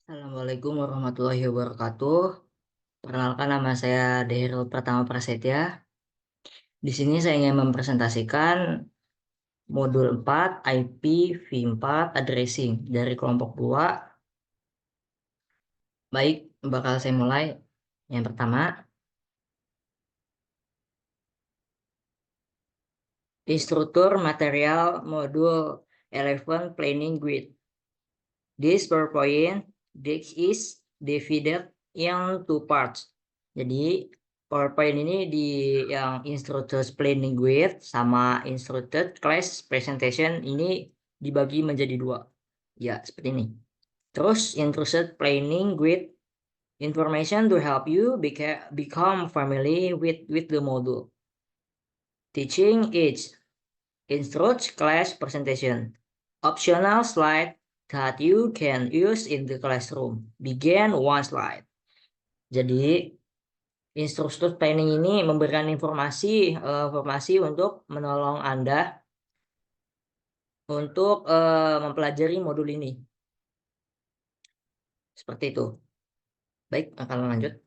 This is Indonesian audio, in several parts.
Assalamualaikum warahmatullahi wabarakatuh. Perkenalkan, nama saya Dairul Pratama Prasetya. Di sini saya ingin mempresentasikan modul 4 IPv4 addressing dari kelompok 2. Baik, bakal saya mulai. Yang pertama, instruktur material modul 11 planning grid. This PowerPoint deck is divided in two parts. Jadi PowerPoint ini di yang instructor planning grid sama instructor class presentation ini dibagi menjadi dua. Ya, seperti ini. Terus instructor planning grid information to help you become familiar with the module. Teaching each instruct class presentation. Optional slide that you can use in the classroom. Begin one slide. Jadi instruktur planning ini memberikan informasi untuk menolong Anda untuk mempelajari modul ini. Seperti itu. Baik, akan lanjut.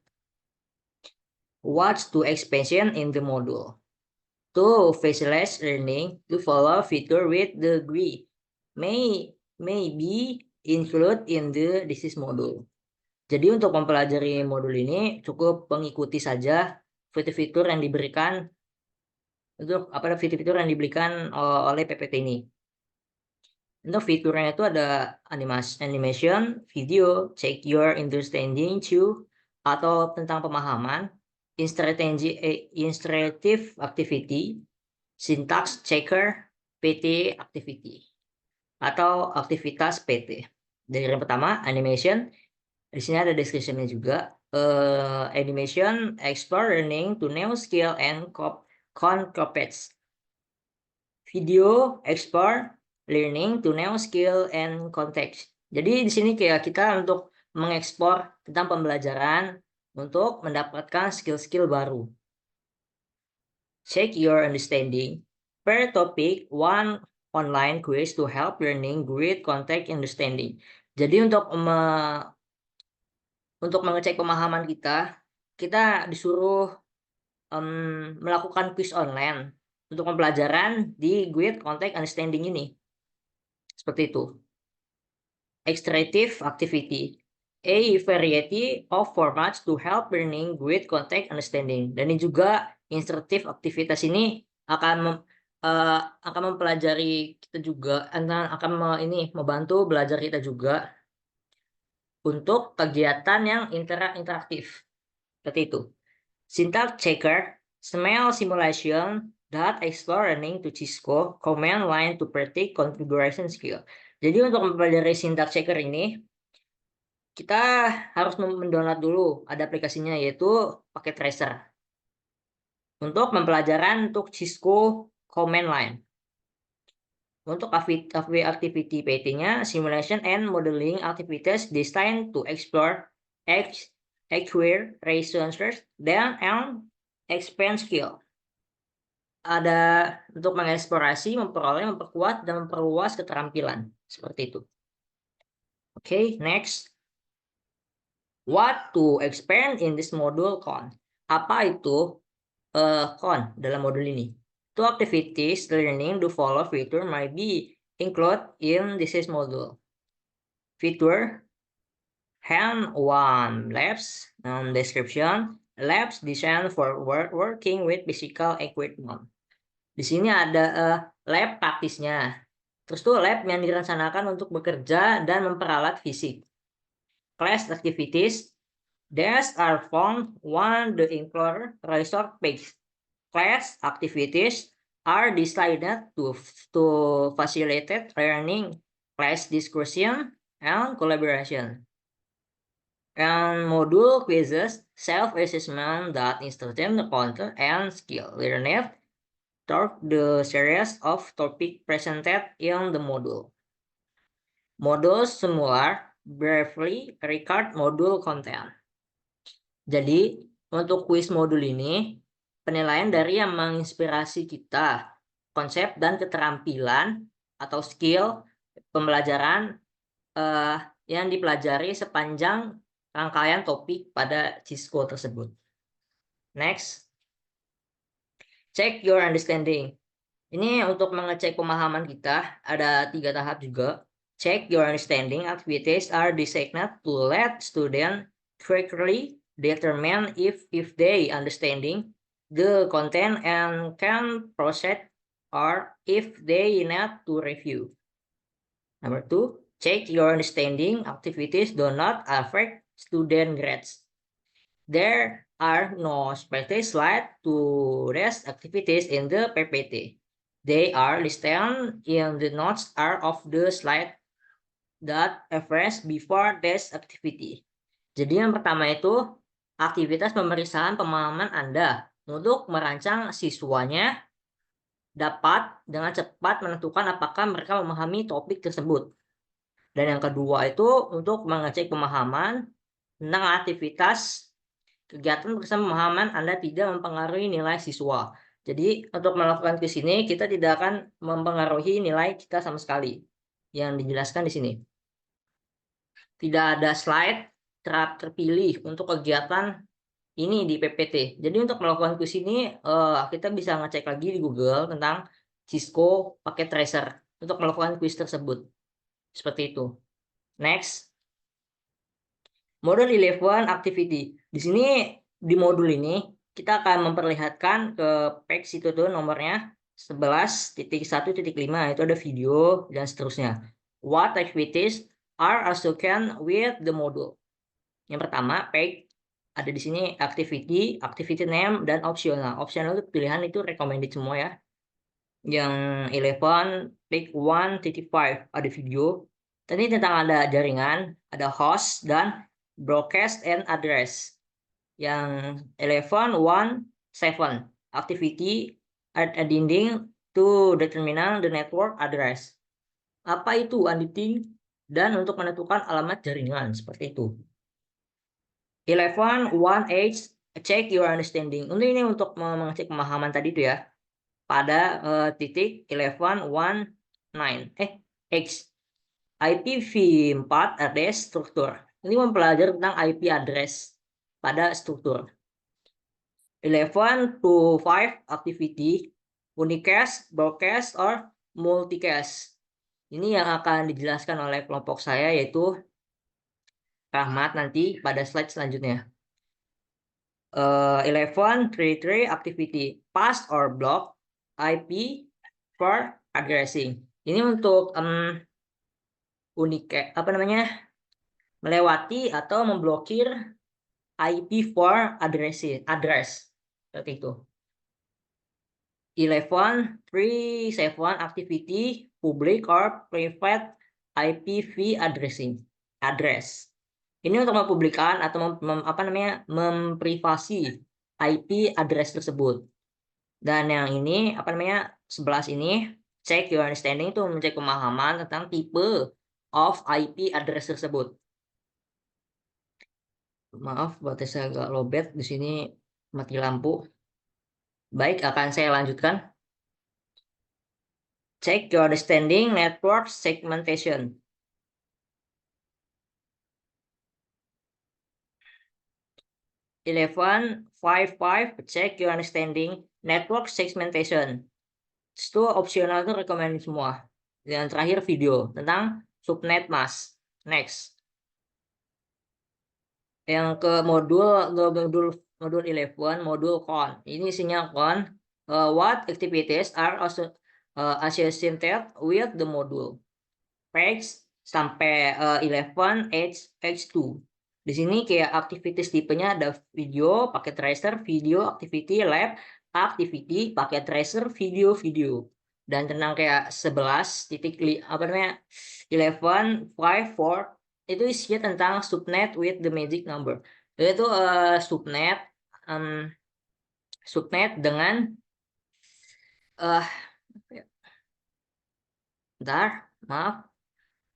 What's to expansion in the module? To facilitate learning, to follow feature with the degree may be included in the this module. Jadi untuk mempelajari modul ini cukup mengikuti saja fitur-fitur yang diberikan oleh PPT ini. Untuk fiturnya itu ada animation, video, check your understanding to, atau tentang pemahaman, illustrative activity, syntax checker, PT activity, atau aktivitas PT. Dari yang pertama, animation. Di sini ada description-nya juga. Animation, explore learning to new skill and concepts. Video, explore learning to new skill and context. Jadi di sini kayak kita untuk mengekspor tentang pembelajaran untuk mendapatkan skill-skill baru. Check your understanding. Per topic, one online quiz to help learning with context understanding. Jadi untuk mengecek pemahaman kita disuruh melakukan quiz online untuk pembelajaran di Grid Context Understanding ini. Seperti itu. Extractive activity. A variety of formats to help learning Grid Context Understanding. Dan ini juga instructive aktivitas ini akan mempelajari kita juga, akan membantu belajar kita juga untuk kegiatan yang interaktif. Seperti itu. Syntax checker, small simulation that explore learning to Cisco command line to predict configuration skill. Jadi untuk mempelajari syntax checker ini, kita harus mendownload dulu, ada aplikasinya yaitu pakai Tracer. Untuk pembelajaran untuk Cisco command line. Untuk activity PT-nya, simulation and modeling activities designed to explore acquire resources dan expand skill. Ada untuk mengeksplorasi, memperoleh, memperkuat, dan memperluas keterampilan. Seperti itu. Oke, next. What to expand in this module con? Apa itu con dalam modul ini? Two activities learning to follow feature might be included in this module. Feature hand-on labs, description, labs designed for working with physical equipment. Di sini ada lab praktisnya. Terus tuh lab yang direncanakan untuk bekerja dan memperalat fisik. Class activities, these are found on the Employer Resource page. Class activities are designed to facilitate learning, class discussion, and collaboration. And module quizzes, self-assessment that instruction the content and skill learned through the series of topic presented in the module. Modules similar briefly record module content. Jadi untuk quiz modul ini penilaian dari yang menginspirasi kita, konsep dan keterampilan atau skill pembelajaran yang dipelajari sepanjang rangkaian topik pada Cisco tersebut. Next, check your understanding. Ini untuk mengecek pemahaman kita, ada 3 tahap juga. Check your understanding activities are designed to let students correctly determine if they understanding the content and can proceed or if they need to review. Number 2, check your understanding activities do not affect student grades. There are no specific slides to these activities in the PPT. They are listed in the notes of the slide that reference before this activity. Jadi yang pertama itu aktivitas pemeriksaan pemahaman Anda untuk merancang siswanya dapat dengan cepat menentukan apakah mereka memahami topik tersebut. Dan yang kedua itu untuk mengecek pemahaman tentang aktivitas kegiatan bersama pemahaman Anda tidak mempengaruhi nilai siswa. Jadi untuk melakukan kuis ini kita tidak akan mempengaruhi nilai kita sama sekali. Yang dijelaskan di sini. Tidak ada slide terpilih untuk kegiatan ini di PPT. Jadi untuk melakukan kuis ini kita bisa ngecek lagi di Google tentang Cisco pakai tracer untuk melakukan kuis tersebut. Seperti itu. Next. Modul 11 activity. Di sini di modul ini kita akan memperlihatkan ke page itu tuh nomornya 11.1.5 itu ada video dan seterusnya. What activities are associated with the module? Yang pertama, page ada di sini activity, activity name dan optional. Optional itu pilihan itu recommended semua ya. Yang 11 page 1.5 ada video. Tadi tentang ada jaringan, ada host dan broadcast and address. Yang 11.1.7 activity adding to determine the network address. Apa itu unending dan untuk menentukan alamat jaringan seperti itu. 11.1.8 check your understanding. Ini untuk mengecek pemahaman tadi itu ya. Pada titik 11.1.9 X IPv4 address struktur. Ini mempelajari tentang IP address pada struktur. 11 to 5 activity unicast, broadcast, or multicast. Ini yang akan dijelaskan oleh kelompok saya yaitu Rahmat nanti pada slide selanjutnya. 11.3.3 activity pass or block IP for addressing. Ini untuk melewati atau memblokir IP for address seperti itu. 11.3.7 activity public or private IPv address. Ini untuk mempublikkan atau memprivasi IP address tersebut. Dan yang ini 11 ini check your understanding itu mencek pemahaman tentang tipe of IP address tersebut. Maaf, batasnya agak lowbat di sini mati lampu. Baik, akan saya lanjutkan. Check your understanding network segmentation. Check your understanding network segmentation. Itu opsional itu recommended semua. Dan terakhir video tentang subnet mask. Next. Yang ke modul 11, modul con. Ini isinya con. What activities are associated with the module? Page sampai 11 H2. Di sini kayak activities tipenya ada video pakai tracer, video activity lab, activity pakai tracer, video. Dan tentang kayak 11.5.4 itu isinya tentang subnet with the magic number. Yaitu subnet dengan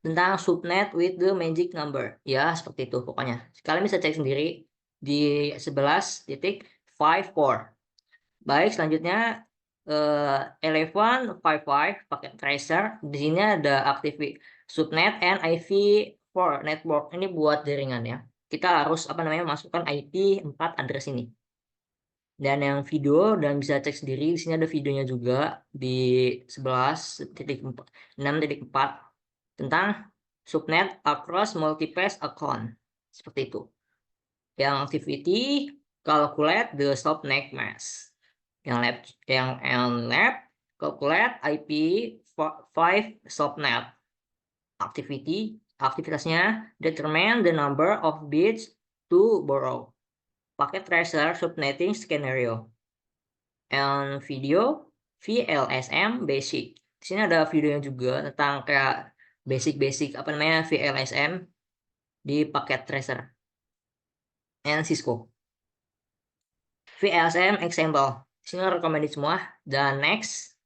tentang subnet with the magic number. Ya, seperti itu pokoknya. Kalian bisa cek sendiri di 11.54. Baik, selanjutnya 11.55 pakai tracer. Di sini ada activity subnet and for network. Ini buat jaringan ya. Kita harus masukkan IP 4 address ini. Dan yang video dan bisa cek sendiri, di sini ada videonya juga di 11.6.4 tentang subnet across multiple account. Seperti itu. Yang activity calculate the subnet mask. Yang lab calculate IP 5 subnet. Aktivitasnya determine the number of bits to borrow. Paket tracer subnetting scenario. And video VLSM basic. Di sini ada videonya juga tentang kayak basic VLSM di paket tracer. And Cisco. VLSM example. Di sini recommended semua. Dan next.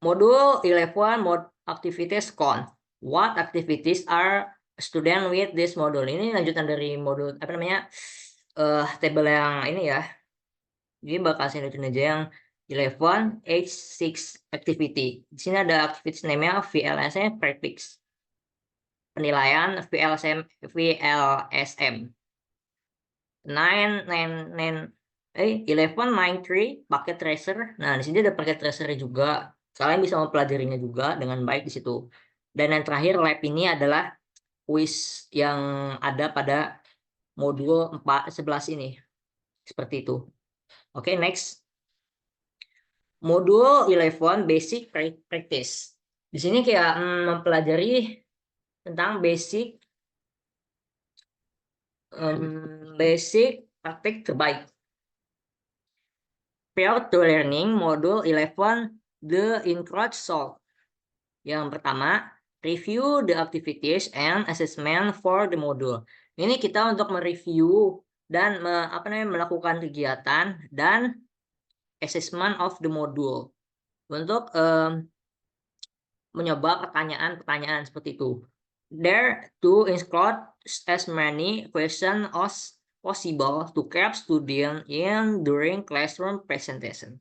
Module 11 mode activities count. What activities are student with this module? Ini lanjutan dari modul tabel yang ini ya. Jadi bakal saya lanjutin aja yang 11 H6 activity. Di sini ada activities name-nya VLSM practice. Penilaian VLSM 1193 paket tracer. Nah, di sini ada paket tracer juga. Kalian bisa mempelajarinya juga dengan baik di situ. Dan yang terakhir lab ini adalah quiz yang ada pada modul 11 ini. Seperti itu. Oke, next. Modul 11 basic practice. Di sini kayak mempelajari tentang basic praktik terbaik. Prior to learning modul 11 the include solve. Yang pertama, review the activities and assessment for the module. Ini kita untuk mereview dan melakukan kegiatan dan assessment of the module untuk mencoba pertanyaan-pertanyaan seperti itu. There to include as many questions as possible to keep student in during classroom presentation.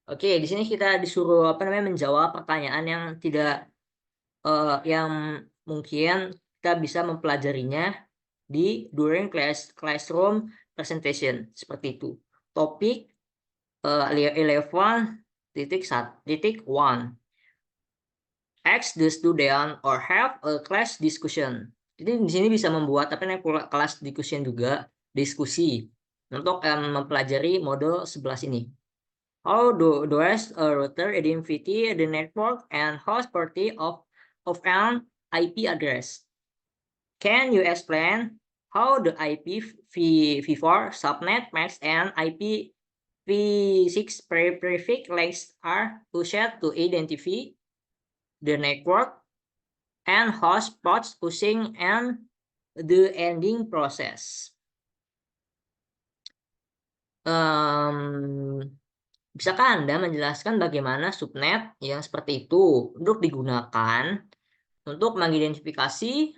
Oke, di sini kita disuruh menjawab pertanyaan yang tidak yang mungkin kita bisa mempelajarinya di during classroom presentation seperti itu. Topik 11.1.1 ask the student or have a class discussion. Jadi di sini bisa membuat kelas discussion juga, diskusi untuk mempelajari modul 11 ini. How does a router identify the network and host party of an IP address? Can you explain how the IPv4 subnet mask and IPv6 prefix lengths are used to identify the network and host ports using and the ending process? Bisakah Anda menjelaskan bagaimana subnet yang seperti itu untuk digunakan untuk mengidentifikasi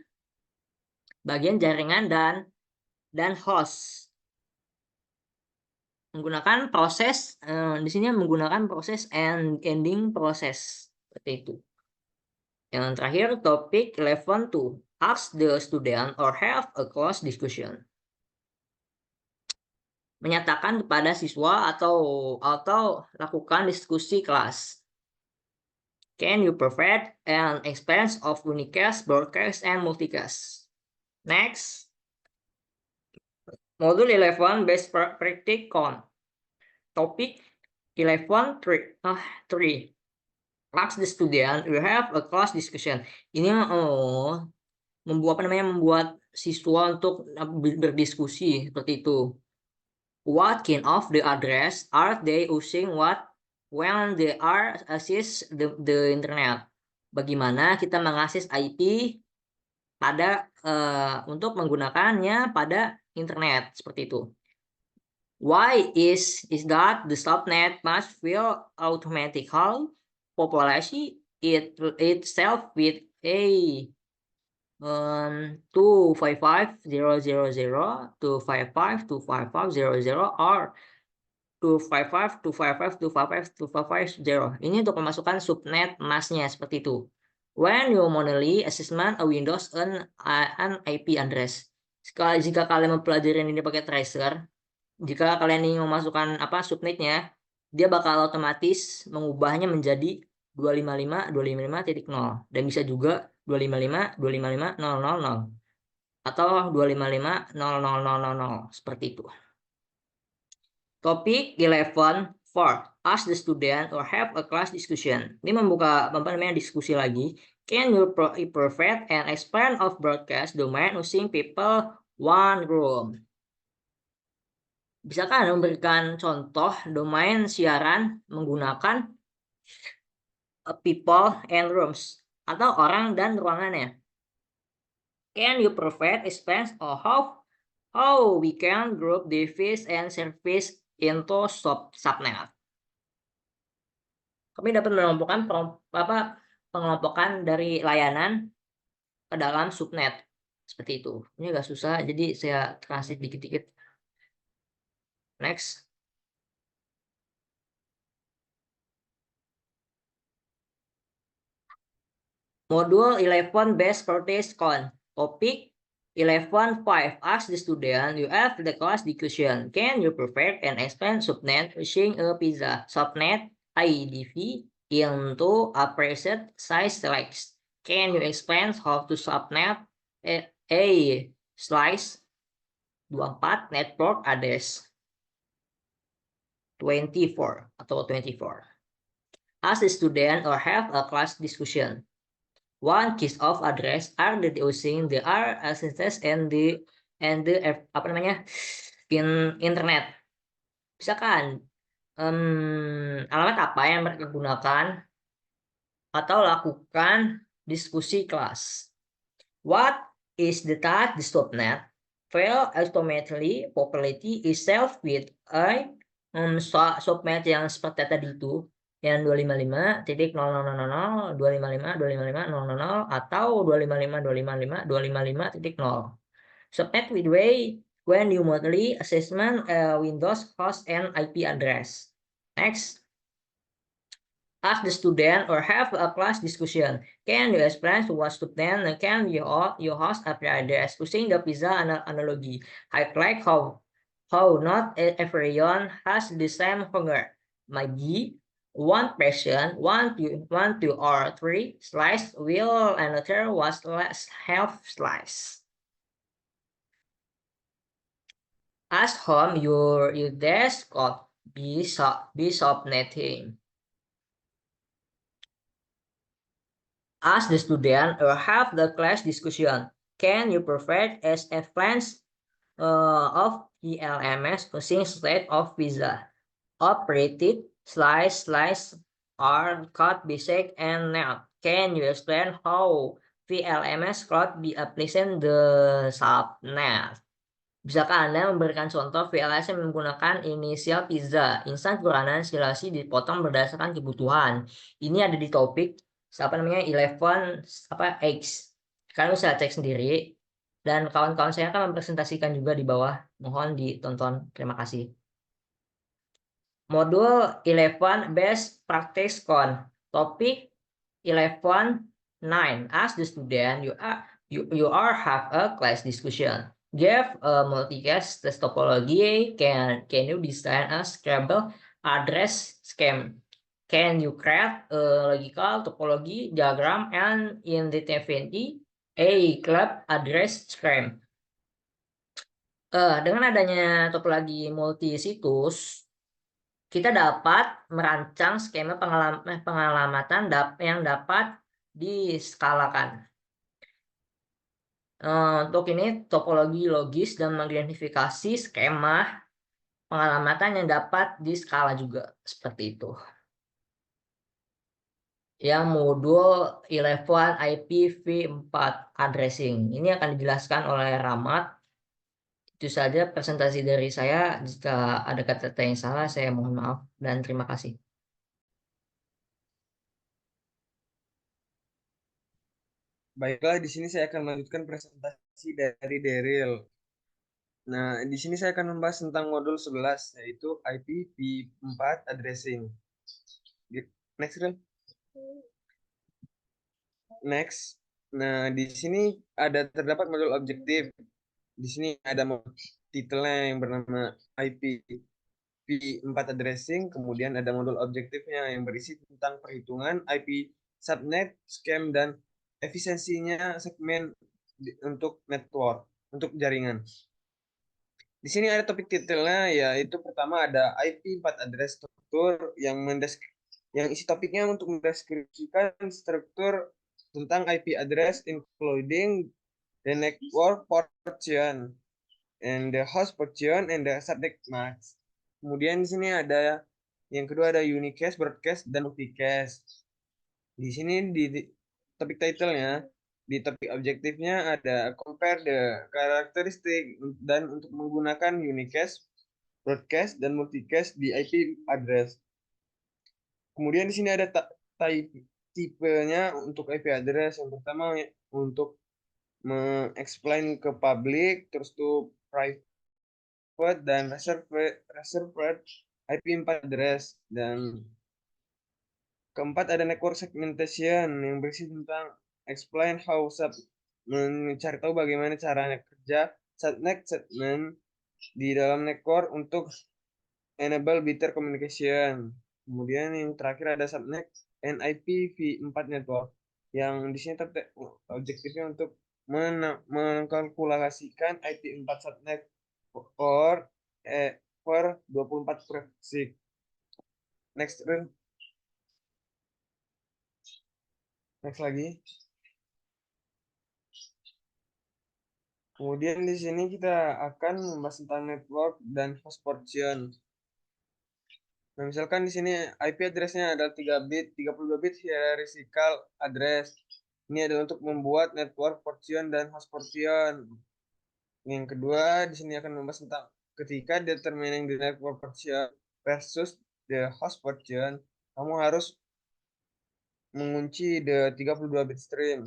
bagian jaringan dan host? Menggunakan proses di sini menggunakan proses and ending proses seperti itu. Yang terakhir topik 11.2 ask the student or have a close discussion. Menyatakan kepada siswa atau lakukan diskusi kelas. Can you provide an experience of unicast, broadcast, and multicast? Next. Module 11 best practice count. Topic 11.3 ask the student we have a class discussion. Ini membuat siswa untuk berdiskusi seperti itu. What kind of the address are they using when they are access the internet? Bagaimana kita mengakses IP pada untuk menggunakannya pada internet seperti itu. Why is that the subnet must fill automatically population itself with a 255.0.0.0, 255.255.0.0 or 255.255.255.255.0. Ini untuk memasukkan subnet masknya seperti itu. When you manually assessment a Windows an IP address. Jika kalian mempelajari ini pakai tracer, jika kalian ingin memasukkan subnetnya, dia bakal otomatis mengubahnya menjadi 255.255.0 dan bisa juga 255.255.000 atau 255.00000 seperti itu. Topic 11 4. Ask the student or have a class discussion. Ini membuka diskusi lagi. Can you provide an explain of broadcast domain using people one room? Bisakah Anda memberikan contoh domain siaran menggunakan people and rooms atau orang dan ruangannya? Can you provide explain of how we can group device and service into subnet? Kami dapat mengelompokkan pengelompokan dari layanan ke dalam subnet seperti itu. Ini agak susah, jadi saya translate dikit-dikit. Next. Module 11 best practice con. Topic 11.5. Ask the student you have the class discussion. Can you provide and explain subnet using a pizza subnet IDV into a preset size select? Can you explain how to subnet a slice 24 network address 24 atau 24? Ask the student or have a class discussion. One case of address are the using the access and the internet. Misalkan alamat apa yang mereka gunakan atau lakukan diskusi kelas. What is the task the subnet? Fail automatically populate itself with a subnet yang seperti tadi itu, yang 255.000.000, 255.255.000 atau 255.255.255.0. Subnet with way when you manually assessment Windows host and IP address. Next. Ask the student or have a class discussion. Can you explain to what student can you host IP address using the pizza analogy? Highlight how not everyone has the same hunger. Maybe one person, one, two, or three slice will another was less half slice. Ask home your desktop be subnetting. Ask the student or have the class discussion. Can you provide as a plans of ELMS using state of pizza? Operated, slice, or cut, bisect, and not. Can you explain how VLMS could be applied the subnet? Bisakah Anda memberikan contoh VLS yang menggunakan inisial pizza? Instan kuranan silasi dipotong berdasarkan kebutuhan. Ini ada di topik 11 X. Kalian bisa cek sendiri dan kawan-kawan saya akan mempresentasikan juga di bawah. Mohon ditonton. Terima kasih. Modul 11 best practice con. Topik 11.9. Ask the student you are have a class discussion. Give a multicast test topology. Can you design a Scrabble address scheme? Can you create a logical topology diagram and identify a club address scheme? Dengan adanya topologi multi situs, kita dapat merancang skema pengalamatan yang dapat diskalakan. Untuk ini topologi logis dan mengidentifikasi skema pengalamatan yang dapat diskala juga seperti itu. Yang modul 11 IPv4 addressing. Ini akan dijelaskan oleh Rahmat. Itu saja presentasi dari saya. Jika ada kata-kata yang salah, saya mohon maaf dan terima kasih. Baiklah, di sini saya akan melanjutkan presentasi dari Daryl. Nah, di sini saya akan membahas tentang modul 11, yaitu IPv4 addressing. Next, Daryl. Next. Nah, di sini ada terdapat modul objektif. Di sini ada titelnya yang bernama IP V4 addressing, kemudian ada modul objektifnya yang berisi tentang perhitungan IP subnet, scam, dan efisiensinya segmen untuk network, untuk jaringan. Di sini ada topik titelnya, yaitu pertama ada IP4 address struktur yang isi topiknya untuk mendeskripsikan struktur tentang IP address including the network portion and the host portion and the subnet mask. Kemudian di sini ada yang kedua ada unicast, broadcast, dan multicast. Di sini di topik title-nya, di topik objektifnya ada compare the karakteristik dan untuk menggunakan unicast, broadcast, dan multicast di IP address. Kemudian di sini ada tipenya untuk IP address. Yang pertama untuk explain ke public, terus tuh private dan reserved IP4 address, dan keempat ada network segmentation yang berisi tentang explain how mencari tahu bagaimana caranya kerja subnet segment di dalam network untuk enable better communication. Kemudian yang terakhir ada subnet and IPv4 network yang di sini objektifnya untuk mengkalkulasikan IP4 subnet per 24 traffic. Next, next lagi. Kemudian di sini kita akan membahas tentang network dan host portion. Nah, misalkan di sini IP address-nya adalah 3 bit, 32 bit hierarchical address. Ini adalah untuk membuat network portion dan host portion. Yang kedua, di sini akan membahas tentang ketika determining the network portion versus the host portion, kamu harus mengunci the 32 bit stream.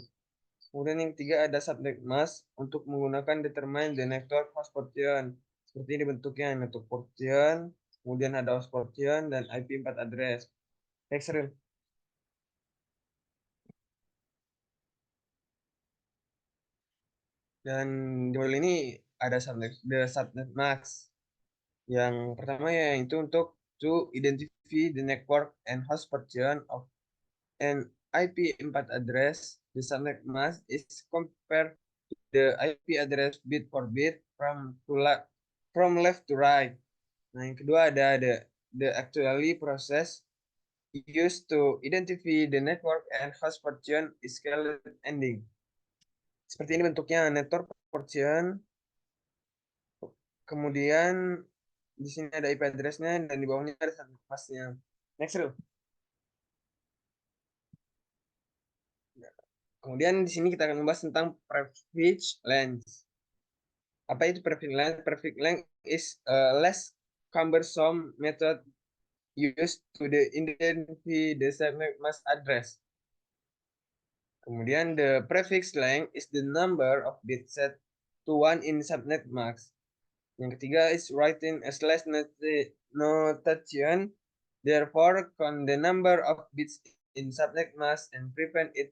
Kemudian yang ketiga ada subnet mask untuk menggunakan determine the network host portion. Seperti ini bentuknya, network portion, kemudian ada host portion, dan IP4 address. Next, Ril. Dan di model ini ada subnet mask. Yang pertama yaitu untuk to identify the network and host portion of an IP4 address. The subnet mask is compared the IP address bit for bit from left to right. Nah, yang kedua ada the actually process used to identify the network and host portion is scaled ending. Seperti ini bentuknya network portion. Kemudian di sini ada IP address-nya dan di bawahnya ada subnet mask-nya. Next, Ril. Kemudian di sini kita akan membahas tentang prefix length. Apa itu prefix length? Prefix length is a less cumbersome method used to identify the subnet mask address. Kemudian the prefix length is the number of bits set to 1 in subnet mask. Yang ketiga is writing a slash notation, therefore count the number of bits in subnet mask and prevent it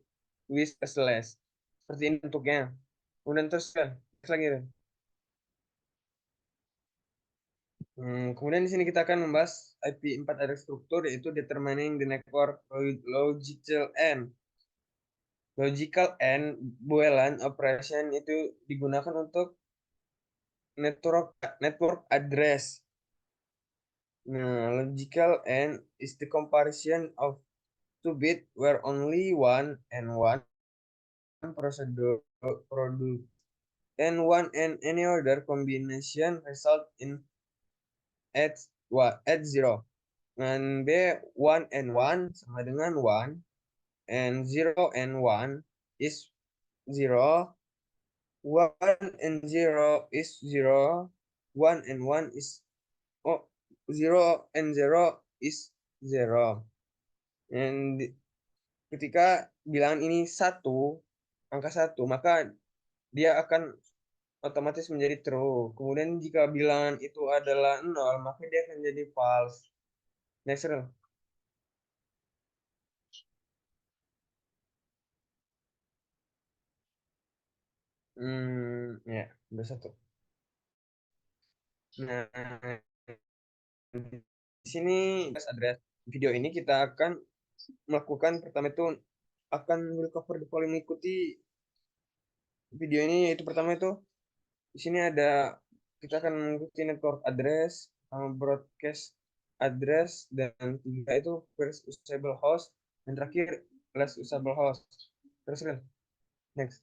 with a slash. Seperti ini bentuknya. Kemudian terus lagi. Kemudian di sini kita akan membahas IP4 address struktur, yaitu determining the network logical end. Logical end Boolean operation itu digunakan untuk network address. Nah, logical end is the comparison of two bit where only one and one procedure product and one and any other combination result in at 0. Dan B 1 and 1 sama dengan 1 and 0 and 1 is 0. 1 and 0 is 0. 1 and 1 is 0 and 0 is 0. And ketika bilangan ini angka 1, maka dia akan otomatis menjadi true. Kemudian jika bilangan itu adalah 0, maka dia akan jadi false. Next, Ril. Ya, udah satu. Nah, di sini address video ini kita akan melakukan pertama itu akan recover the following, mengikuti video ini. Yaitu pertama itu di sini ada kita akan mengikuti network address, broadcast address, dan tiga itu first usable host, dan terakhir last usable host. Terus next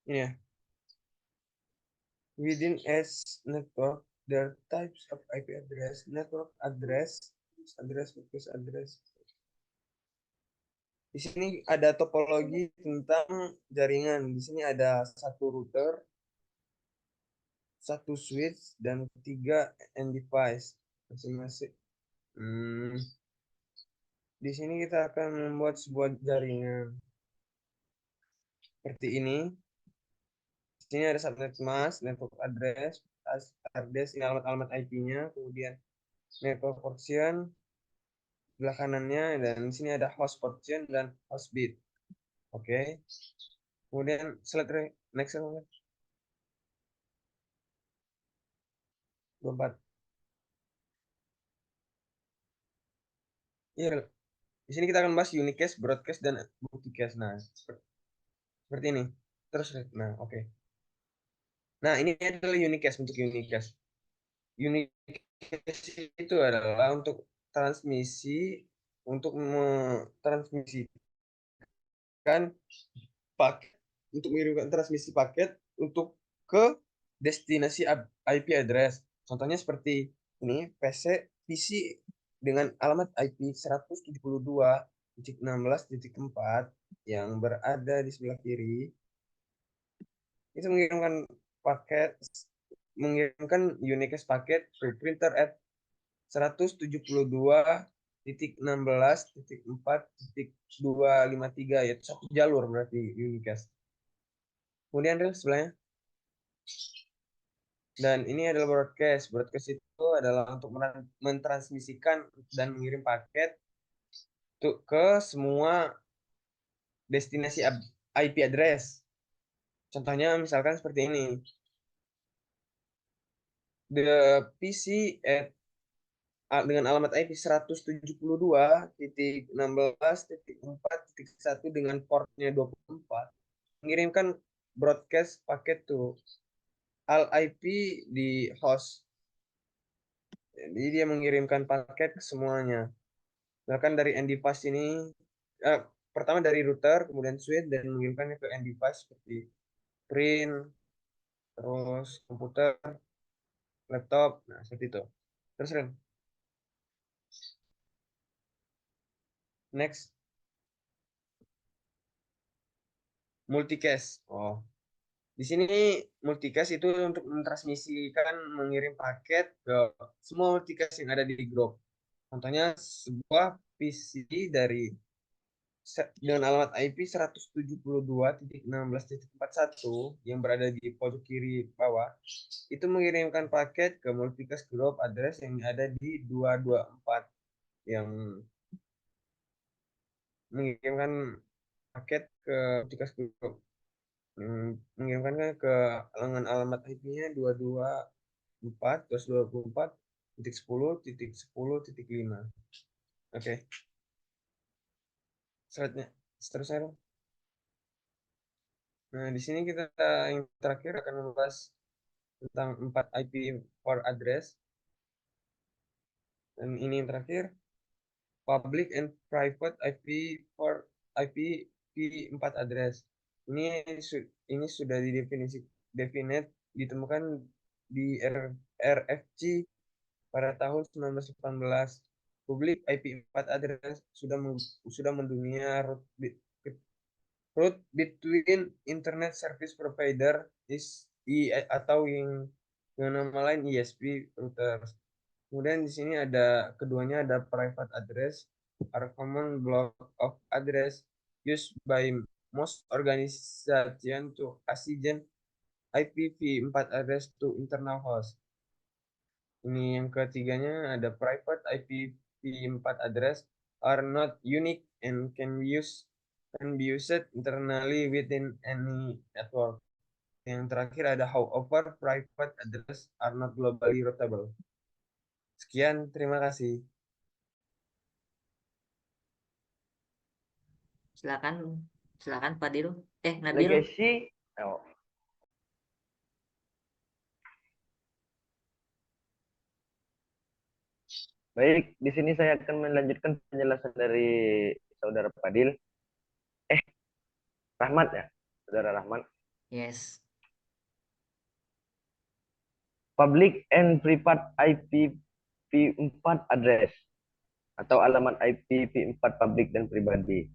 ini ya. Within S network, there are types of IP address, network address, focus address. Di sini ada topologi tentang jaringan. Di sini ada satu router, satu switch, dan tiga end device masing-masing. Di sini kita akan membuat sebuah jaringan seperti ini. Di sini ada subnet mask, network address, ini alamat IP-nya, kemudian network portion sebelah kanannya, dan di sini ada host portion dan host bit. Oke. Kemudian slide next slide. 24. Iya, di sini kita akan bahas unicast, broadcast, dan multicast. Nah, seperti ini. Terus, nah, oke. Nah, ini adalah unicast, untuk unicast. Unicast itu adalah untuk transmisi, untuk mentransmisikan paket, untuk mengirimkan transmisi paket untuk ke destinasi IP address. Contohnya seperti ini, PC dengan alamat IP 172.16.4 yang berada di sebelah kiri itu mengirimkan unicast paket to printer at 172.16.4.253, yaitu satu jalur berarti unicast. Kemudian sebelahnya, dan ini adalah broadcast. Broadcast itu adalah untuk mentransmisikan dan mengirim paket ke semua destinasi IP address. Contohnya misalkan seperti ini. The PC dengan alamat IP 172.16.4.1 dengan portnya 24 mengirimkan broadcast paket tuh al IP di host. Jadi dia mengirimkan paket ke semuanya. Misalkan dari end device ini, pertama dari router, kemudian switch, dan mengirimkannya ke end device seperti print, terus komputer, laptop, nah seperti itu. Terus Ren, next, multicast. Oh, di sini multicast itu untuk mentransmisikan, mengirim paket ke semua multicast yang ada di grup. Contohnya sebuah PC dengan alamat IP 172.16.41 yang berada di pojok kiri bawah itu mengirimkan paket ke multicast group address yang ada di 224, yang mengirimkan paket ke multicast group, mengirimkan ke alamat IP-nya 224.224.10.10.5. Oke, selanjutnya seterusnya. Nah, di sini kita yang terakhir akan membahas tentang 4 IP for address. Dan ini yang terakhir, public and private IP for IP P4 address. Ini sudah ditemukan di RFC pada tahun 1918. Public IP 4 address sudah mendunia root between internet service provider atau yang dengan nama lain ISP router. Kemudian di sini ada keduanya, ada private address, are common block of address used by most organization to assign IPv4 address to internal host. Ini yang ketiganya, ada private IPv4 address are not unique and can be used can be used internally within any network. Yang terakhir ada however private address are not globally routable. Sekian, terima kasih. Silakan, silakan Fadil. Nabil. Legacy. Oh. Baik, di sini saya akan melanjutkan penjelasan dari saudara Fadil. Rahmat ya, saudara Rahmat. Yes. Public and private IPv4 address atau alamat IPv4 publik dan pribadi.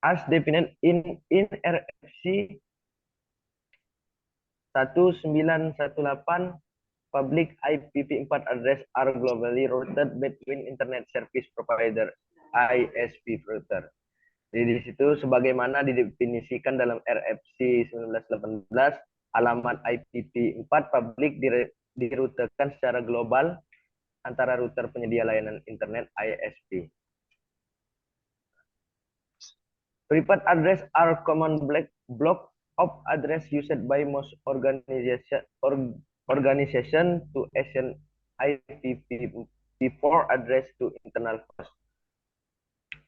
As defined in RFC 1918, public IPv4 address are globally routed between Internet Service Provider ISP router. Jadi di situ sebagaimana didefinisikan dalam RFC 1918, alamat IPv4 publik dirutekan secara global antara router penyedia layanan internet ISP. Private address are common block of address used by most organization to assign IPv4 address to internal host.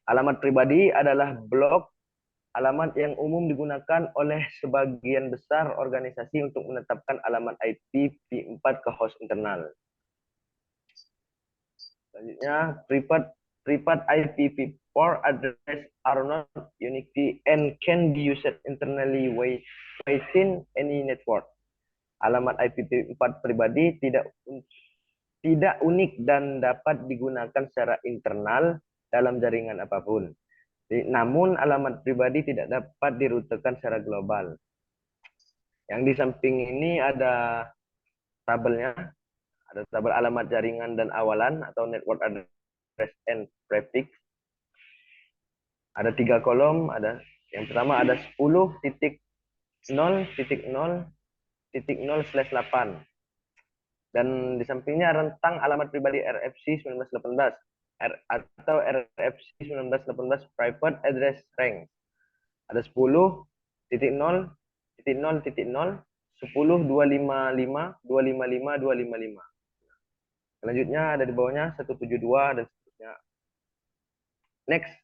Alamat pribadi adalah blok alamat yang umum digunakan oleh sebagian besar organisasi untuk menetapkan alamat IPv4 ke host internal. Selanjutnya, private IPv4 address are not unique and can be used internally within any network. Alamat IPv4 pribadi tidak unik dan dapat digunakan secara internal dalam jaringan apapun. Namun alamat pribadi tidak dapat dirutekan secara global. Yang di samping ini ada tabelnya, ada tabel alamat jaringan dan awalan atau network address and prefix. Ada 3 kolom, ada yang pertama ada 10.0.0.0/8. Dan di sampingnya rentang alamat pribadi RFC 1918 atau RFC 1918 private address range. Ada 10.0.0.10.255.255.255. Selanjutnya ada di bawahnya 172 dan seterusnya. Next.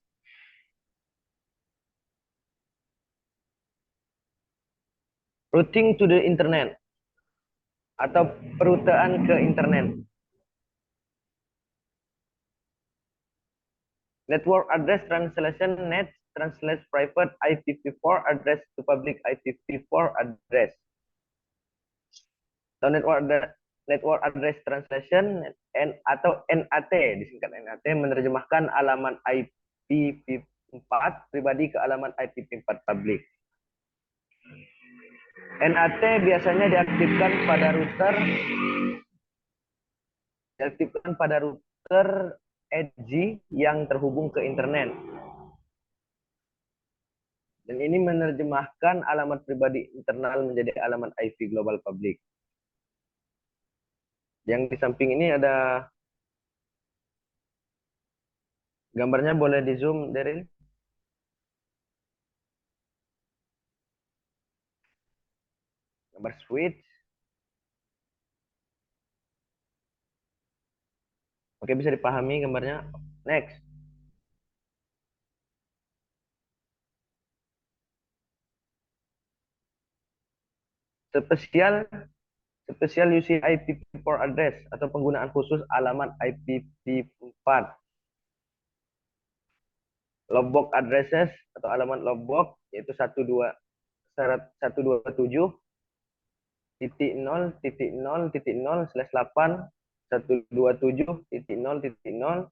Routing to the internet atau perutaan ke internet. Network address translation net translates private IPv4 address to public IPv4 address. Atau network address translation atau NAT, disingkat NAT, menerjemahkan alamat IPv4 pribadi ke alamat IPv4 publik. NAT biasanya diaktifkan pada router edge yang terhubung ke internet. Dan ini menerjemahkan alamat pribadi internal menjadi alamat IP global public. Yang di samping ini ada gambarnya, boleh di zoom, Daryl? Gambar switch. Oke, bisa dipahami gambarnya. Next. Spesial using IPv4 address atau penggunaan khusus alamat IPv4. Logbook addresses atau alamat logbook yaitu 127.0.0.0/8 127.0.0.1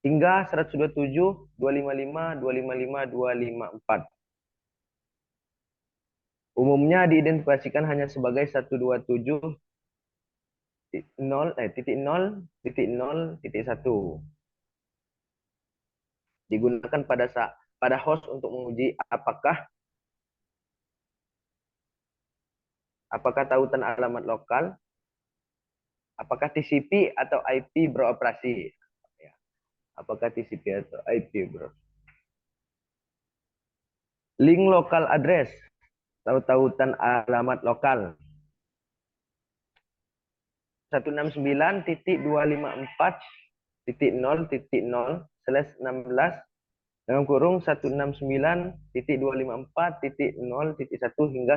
hingga 127.255.255.254. Umumnya diidentifikasikan hanya sebagai 127.0.0.0.1. Digunakan pada host untuk menguji apakah tautan alamat lokal Apakah TCP atau IP beroperasi? Ya. Apakah TCP atau IP beroperasi? Link local address, tautan alamat lokal. 169.254.0.0/16 dalam kurung 169.254.0.1 hingga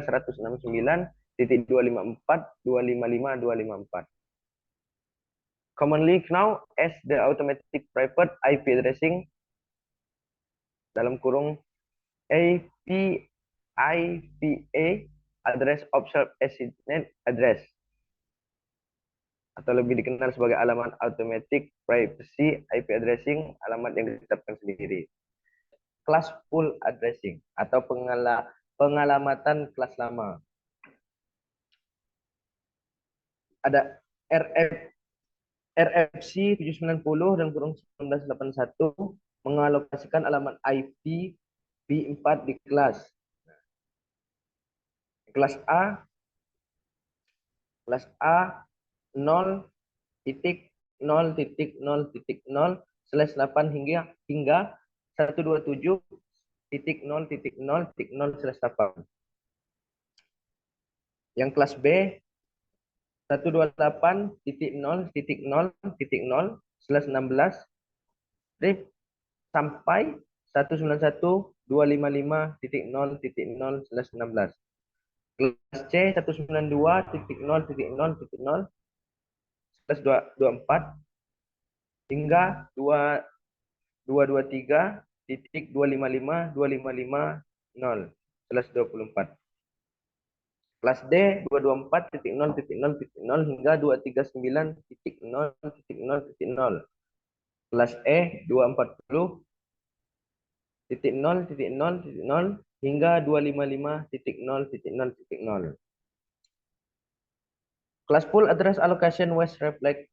169.254.255.254. Commonly known as the automatic private IP addressing dalam kurung APIPA address observed assignet address atau lebih dikenal sebagai alamat automatic privacy IP addressing, alamat yang ditetapkan sendiri. Kelas full addressing atau pengalamatan kelas lama. Ada RFC 790 dan kurung 1981 mengalokasikan alamat IP V4 di kelas. Kelas A 0.0.0/8 hingga 127.0.0.0/8. Yang kelas B 128.0.0.0/16 sampai 191.255.0.0/16. Kelas C 192.0.0.0/24 hingga 255.255.255.0/24. Kelas D 224.0.0.0 hingga 239.0.0.0. Kelas E 240.0.0.0 hingga 255.0.0.0. Kelas full address allocation was reflected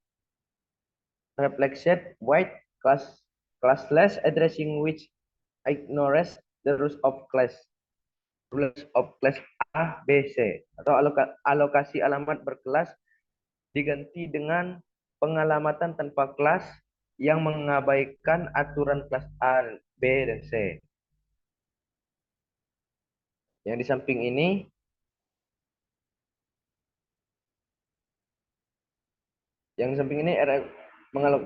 white classless addressing which ignores the rules of class A, B, C atau alokasi alamat berkelas diganti dengan pengalamatan tanpa kelas yang mengabaikan aturan kelas A, B, dan C. Yang di samping ini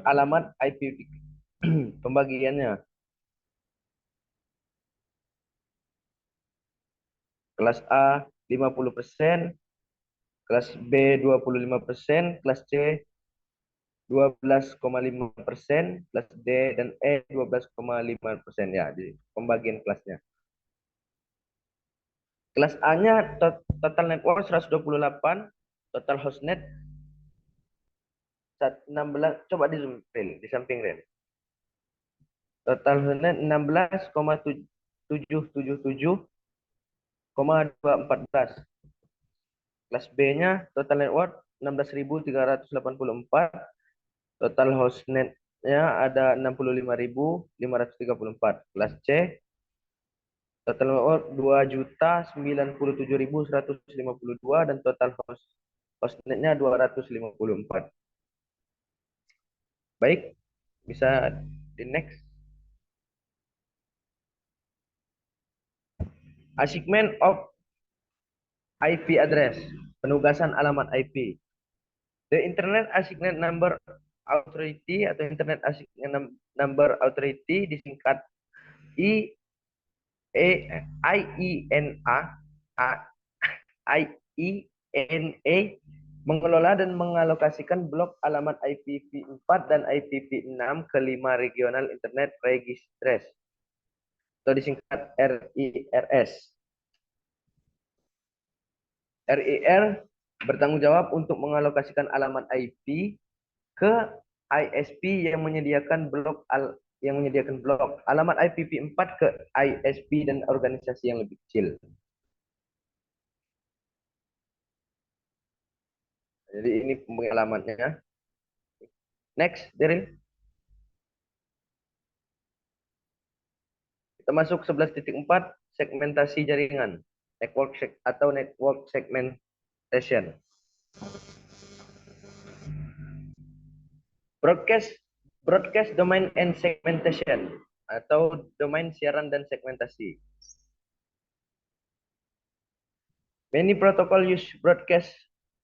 alamat IP pembagiannya. Kelas A 50%, kelas B 25%, kelas C 12,5%, kelas D dan E 12,5%. Ya, jadi pembagian kelasnya. Kelas A-nya total network 128, total hostnet 16, coba di zoom di samping rel. Total hostnet 16,777,214. Kelas B-nya total network 16.384. Total hostnet-nya ada 65.534. Kelas C total network 2.097.152 dan total hostnet-nya 254. Baik, bisa di next. Assignment of IP address, penugasan alamat IP. The Internet Assignment Number Authority atau Internet Assignment Number Authority disingkat IENA mengelola dan mengalokasikan blok alamat IPv4 dan IPv6 ke 5 regional Internet Registries atau disingkat RIRS. RIR bertanggung jawab untuk mengalokasikan alamat IP ke ISP yang menyediakan blok alamat IPv4 ke ISP dan organisasi yang lebih kecil. Jadi ini pembagi alamatnya. Next, Daryl. Kita masuk 11.4 segmentasi jaringan, network segmentation. Broadcast broadcast domain and segmentation atau domain siaran dan segmentasi. Many protocol use broadcast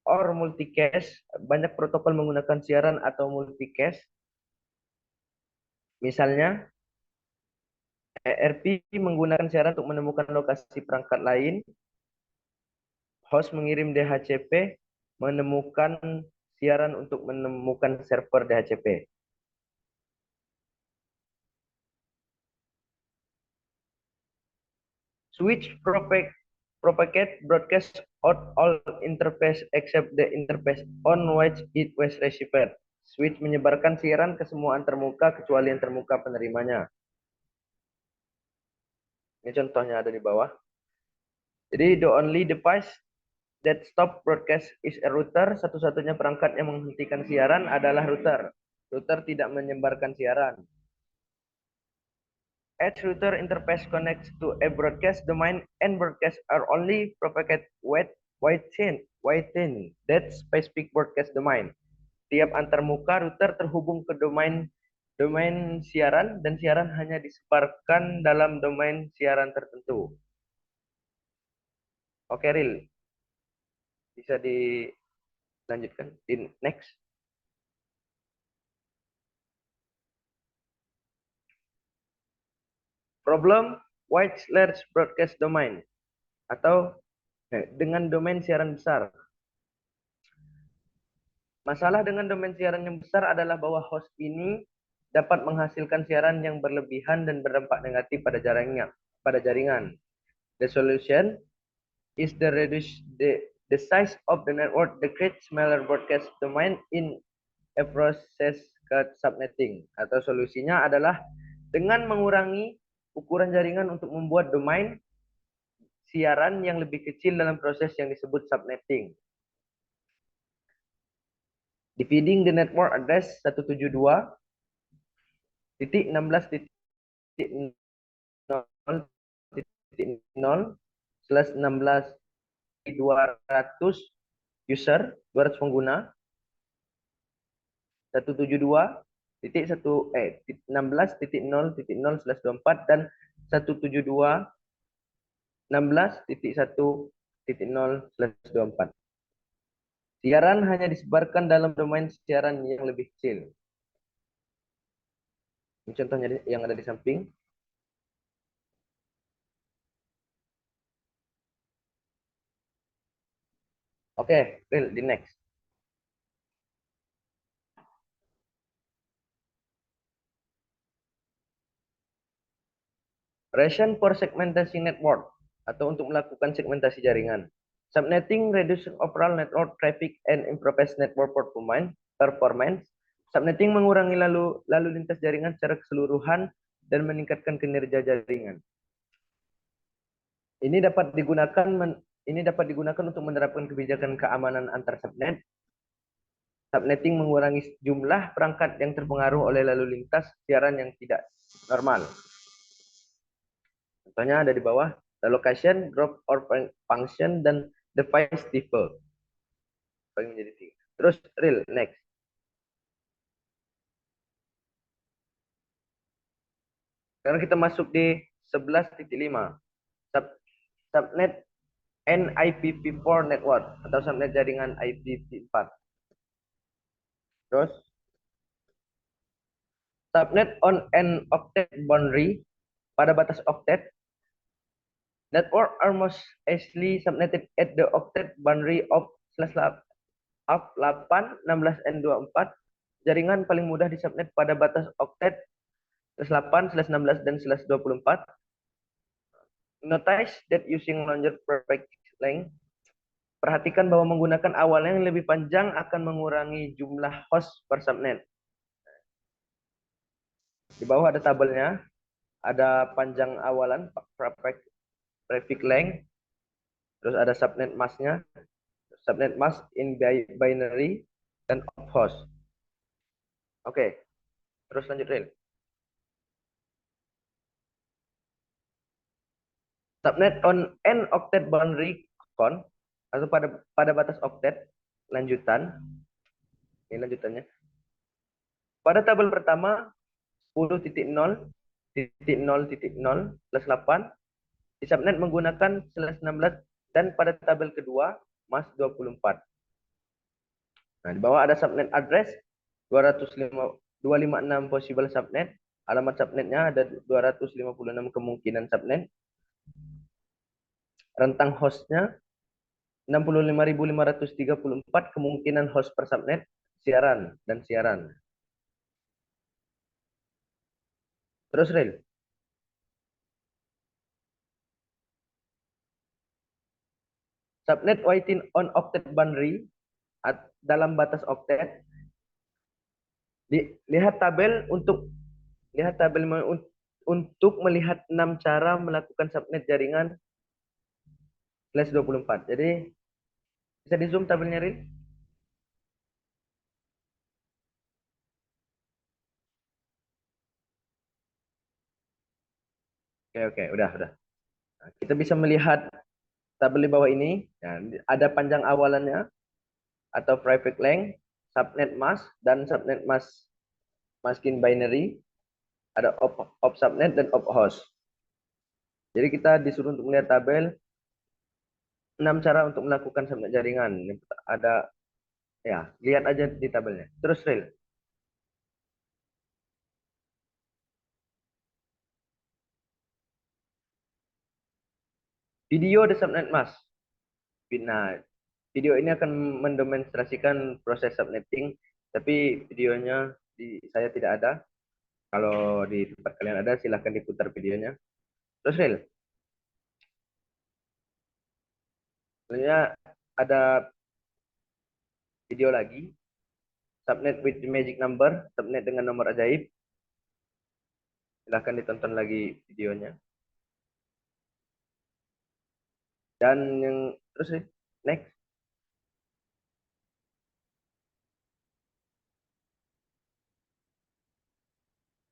or multicast. Banyak protokol menggunakan siaran atau multicast. Misalnya, ERP menggunakan siaran untuk menemukan lokasi perangkat lain. Host mengirim DHCP, menemukan siaran untuk menemukan server DHCP. Switch propagate broadcast out all interface except the interface on which it was received. Switch menyebarkan siaran ke semua antarmuka kecuali antarmuka penerimanya. Ini contohnya ada di bawah. Jadi the only device that stop broadcast is a router. Satu-satunya perangkat yang menghentikan siaran adalah router. Router tidak menyebarkan siaran. Each router interface connects to a broadcast domain and broadcasts are only propagated within that specific broadcast domain. Tiap antarmuka router terhubung ke domain siaran dan siaran hanya disebarkan dalam domain siaran tertentu. Oke, Ril. Bisa dilanjutkan di next. Problem wide large broadcast domain atau dengan domain siaran besar. Masalah dengan domain siaran yang besar adalah bahwa host ini dapat menghasilkan siaran yang berlebihan dan berdampak negatif pada jaringan. The solution is to reduce the size of the network, to create smaller broadcast domain in a process called subnetting. Atau solusinya adalah dengan mengurangi ukuran jaringan untuk membuat domain siaran yang lebih kecil dalam proses yang disebut subnetting. Dividing the network address 172.16.0/16 user 200 pengguna 172.16.0.0/24 dan 172.16.1.0/24. Siaran hanya disebarkan dalam domain siaran yang lebih kecil. Ini contohnya yang ada di samping. Oke, Ril, di next. Reason for segmentation network atau untuk melakukan segmentasi jaringan. Subnetting reduces overall network traffic and improves network performance. Subnetting mengurangi lalu lintas jaringan secara keseluruhan dan meningkatkan kinerja jaringan. Ini dapat digunakan untuk menerapkan kebijakan keamanan antar subnet. Subnetting mengurangi jumlah perangkat yang terpengaruh oleh lalu lintas siaran yang tidak normal. Contohnya ada di bawah, the location, group, or function, dan device type. Bagi menjadi 3. Terus, Ril, next. Sekarang kita masuk di 11.5. Subnet and IPv4 network atau subnet jaringan IPv4. Terus, subnet on an octet boundary pada batas octet. Network are most easily subnetted at the octet boundary of /8, 16, and 24. Jaringan paling mudah disubnet pada batas octet /8, /16, dan /24. Notice that using longer prefix length. Perhatikan bahwa menggunakan awalnya yang lebih panjang akan mengurangi jumlah host per subnet. Di bawah ada tabelnya, ada panjang awalan, prefix length, terus ada subnet masknya, subnet mask in binary, dan of host. Oke, terus lanjut, Ril. Subnet on n octet boundary con atau pada batas octet lanjutan. Ini lanjutannya. Pada tabel pertama 10.0.0.0 plus 8 di subnet menggunakan /16 dan pada tabel kedua mas 24. Nah, di bawah ada subnet address 256 possible subnet. Alamat subnetnya ada 256 kemungkinan subnet. Rentang hostnya 65.534 kemungkinan host per subnet, siaran dan siaran. Terus Ril. Subnet within on octet boundary dalam batas oktet. Lihat tabel untuk melihat 6 cara melakukan subnet jaringan /24. Jadi bisa di zoom tabelnya Ril. Oke, udah. Nah, kita bisa melihat tabel di bawah ini. Nah, ada panjang awalannya atau private length, subnet mask dan subnet masking binary. Ada op subnet dan op host. Jadi kita disuruh untuk melihat tabel 6 cara untuk melakukan subnet jaringan. Ada ya, lihat aja di tabelnya. Terus Ril. Video the subnet mask. Nah, video ini akan mendemonstrasikan proses subnetting, tapi videonya saya tidak ada. Kalau di tempat kalian ada, silahkan diputar videonya. Terus Ril. Sebenarnya ada video lagi. Subnet with the magic number, subnet dengan nomor ajaib. Silahkan ditonton lagi videonya. Dan yang terus nih, next.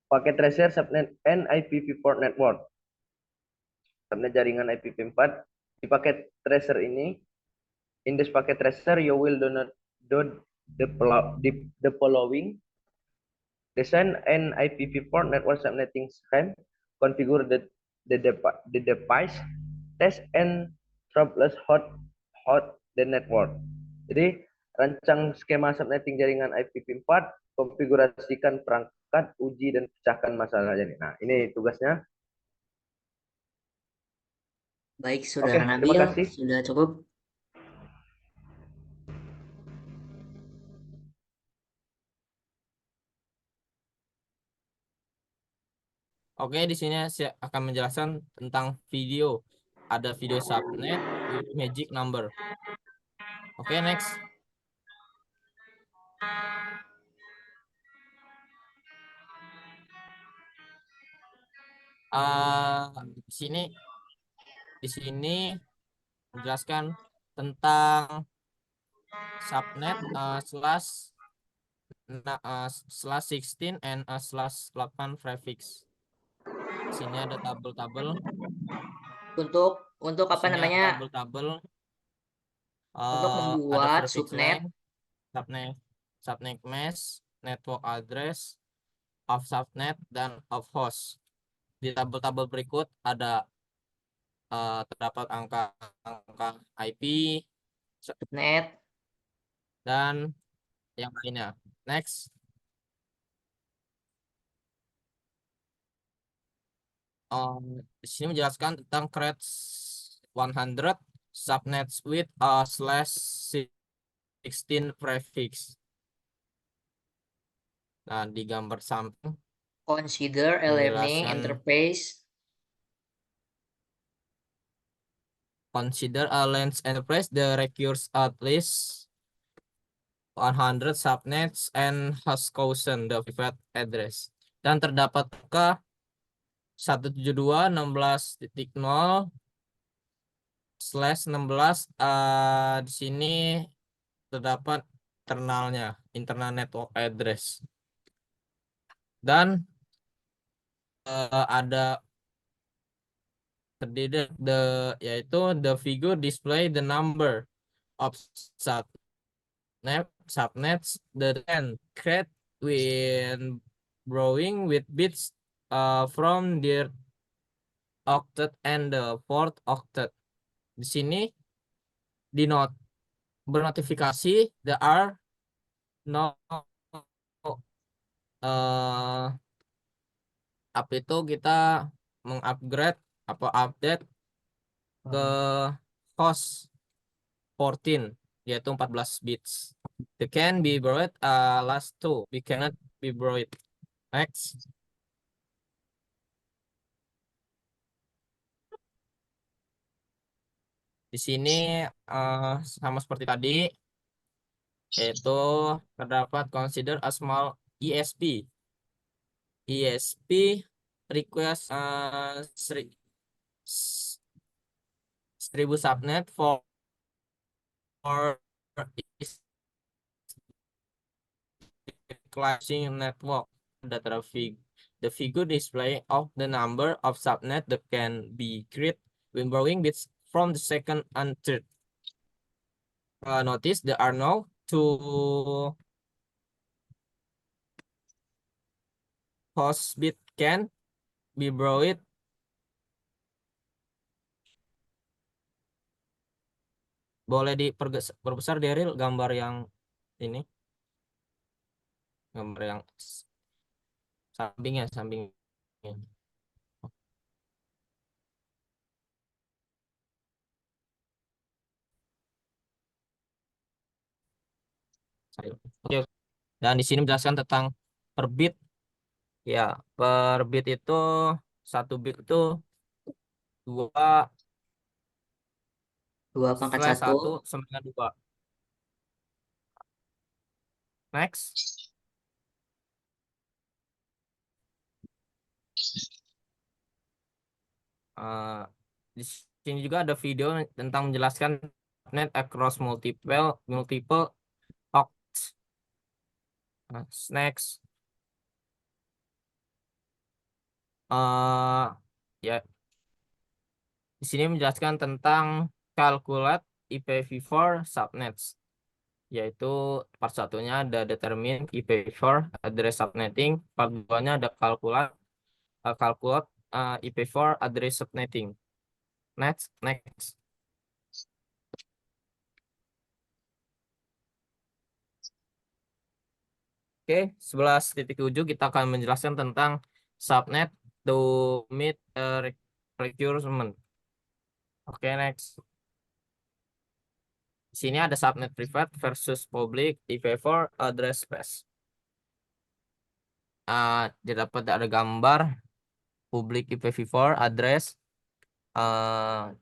Paket tracer subnet and IPv4 network. Subnet jaringan IPv4 di paket tracer ini. In this packet tracer, you will do the following: design an IPv4 network subnetting scheme, configure the device, test and troubleshoot the network. Jadi rancang skema subnetting jaringan IPv4, konfigurasikan perangkat, uji dan pecahkan masalah ini. Nah, ini tugasnya. Baik, Saudara Oke, Nabil, terima kasih. sudah cukup. Oke, di sini saya akan menjelaskan tentang video. Ada video subnet with magic number. Oke, next. Di sini menjelaskan tentang subnet /16 and /8 prefix. Di sini ada tabel-tabel. Untuk apa namanya? Tabel-tabel. Untuk Ada membuat prefix subnet, subnet mask, network address, of subnet dan of host. Di tabel-tabel berikut ada terdapat angka IP, subnet, dan yang lainnya. Next. Di sini menjelaskan tentang create 100 subnets with /16 prefix. Nah, di gambar samping consider a learning penjelasan. interface. Consider a lens enterprise that requires at least 100 subnets and has chosen the private address. Dan terdapat ke 172.16.0/16 di sini terdapat internal network address. Dan ada terdiri yaitu the figure display the number of subnets the then create when borrowing with bits from their octet and the fourth octet. Di sini bernotifikasi there are no apa itu kita mengupgrade apa update ke host 14 yaitu 14 bits. They can be borrowed last two. We cannot be borrowed. Next. Di sini sama seperti tadi, yaitu terdapat consider a small ESP. ESP request 1000 subnet for collapsing network. The figure display of the number of subnet that can be created when borrowing bits from the second and third. Notice there are no two host bit can be borrowed. Boleh diperbesar Daryl gambar yang ini, gambar yang sampingnya. Oke. Dan di sini menjelaskan tentang per bit. Ya, per bit itu 1 bit itu 2/1 sampai 2. Next. Di sini juga ada video tentang menjelaskan net across multiple octs. Next. Ya, di sini menjelaskan tentang calculate IPv4 subnets, yaitu part satunya ada determine IPv4 address subnetting, part 2-nya ada calculate IPv4 address subnetting. Next. Oke, 11.7 kita akan menjelaskan tentang subnet to meet requirement. Oke, next. Di sini ada subnet private versus public IPv4 address space. Dapat ada gambar public IPv4 address.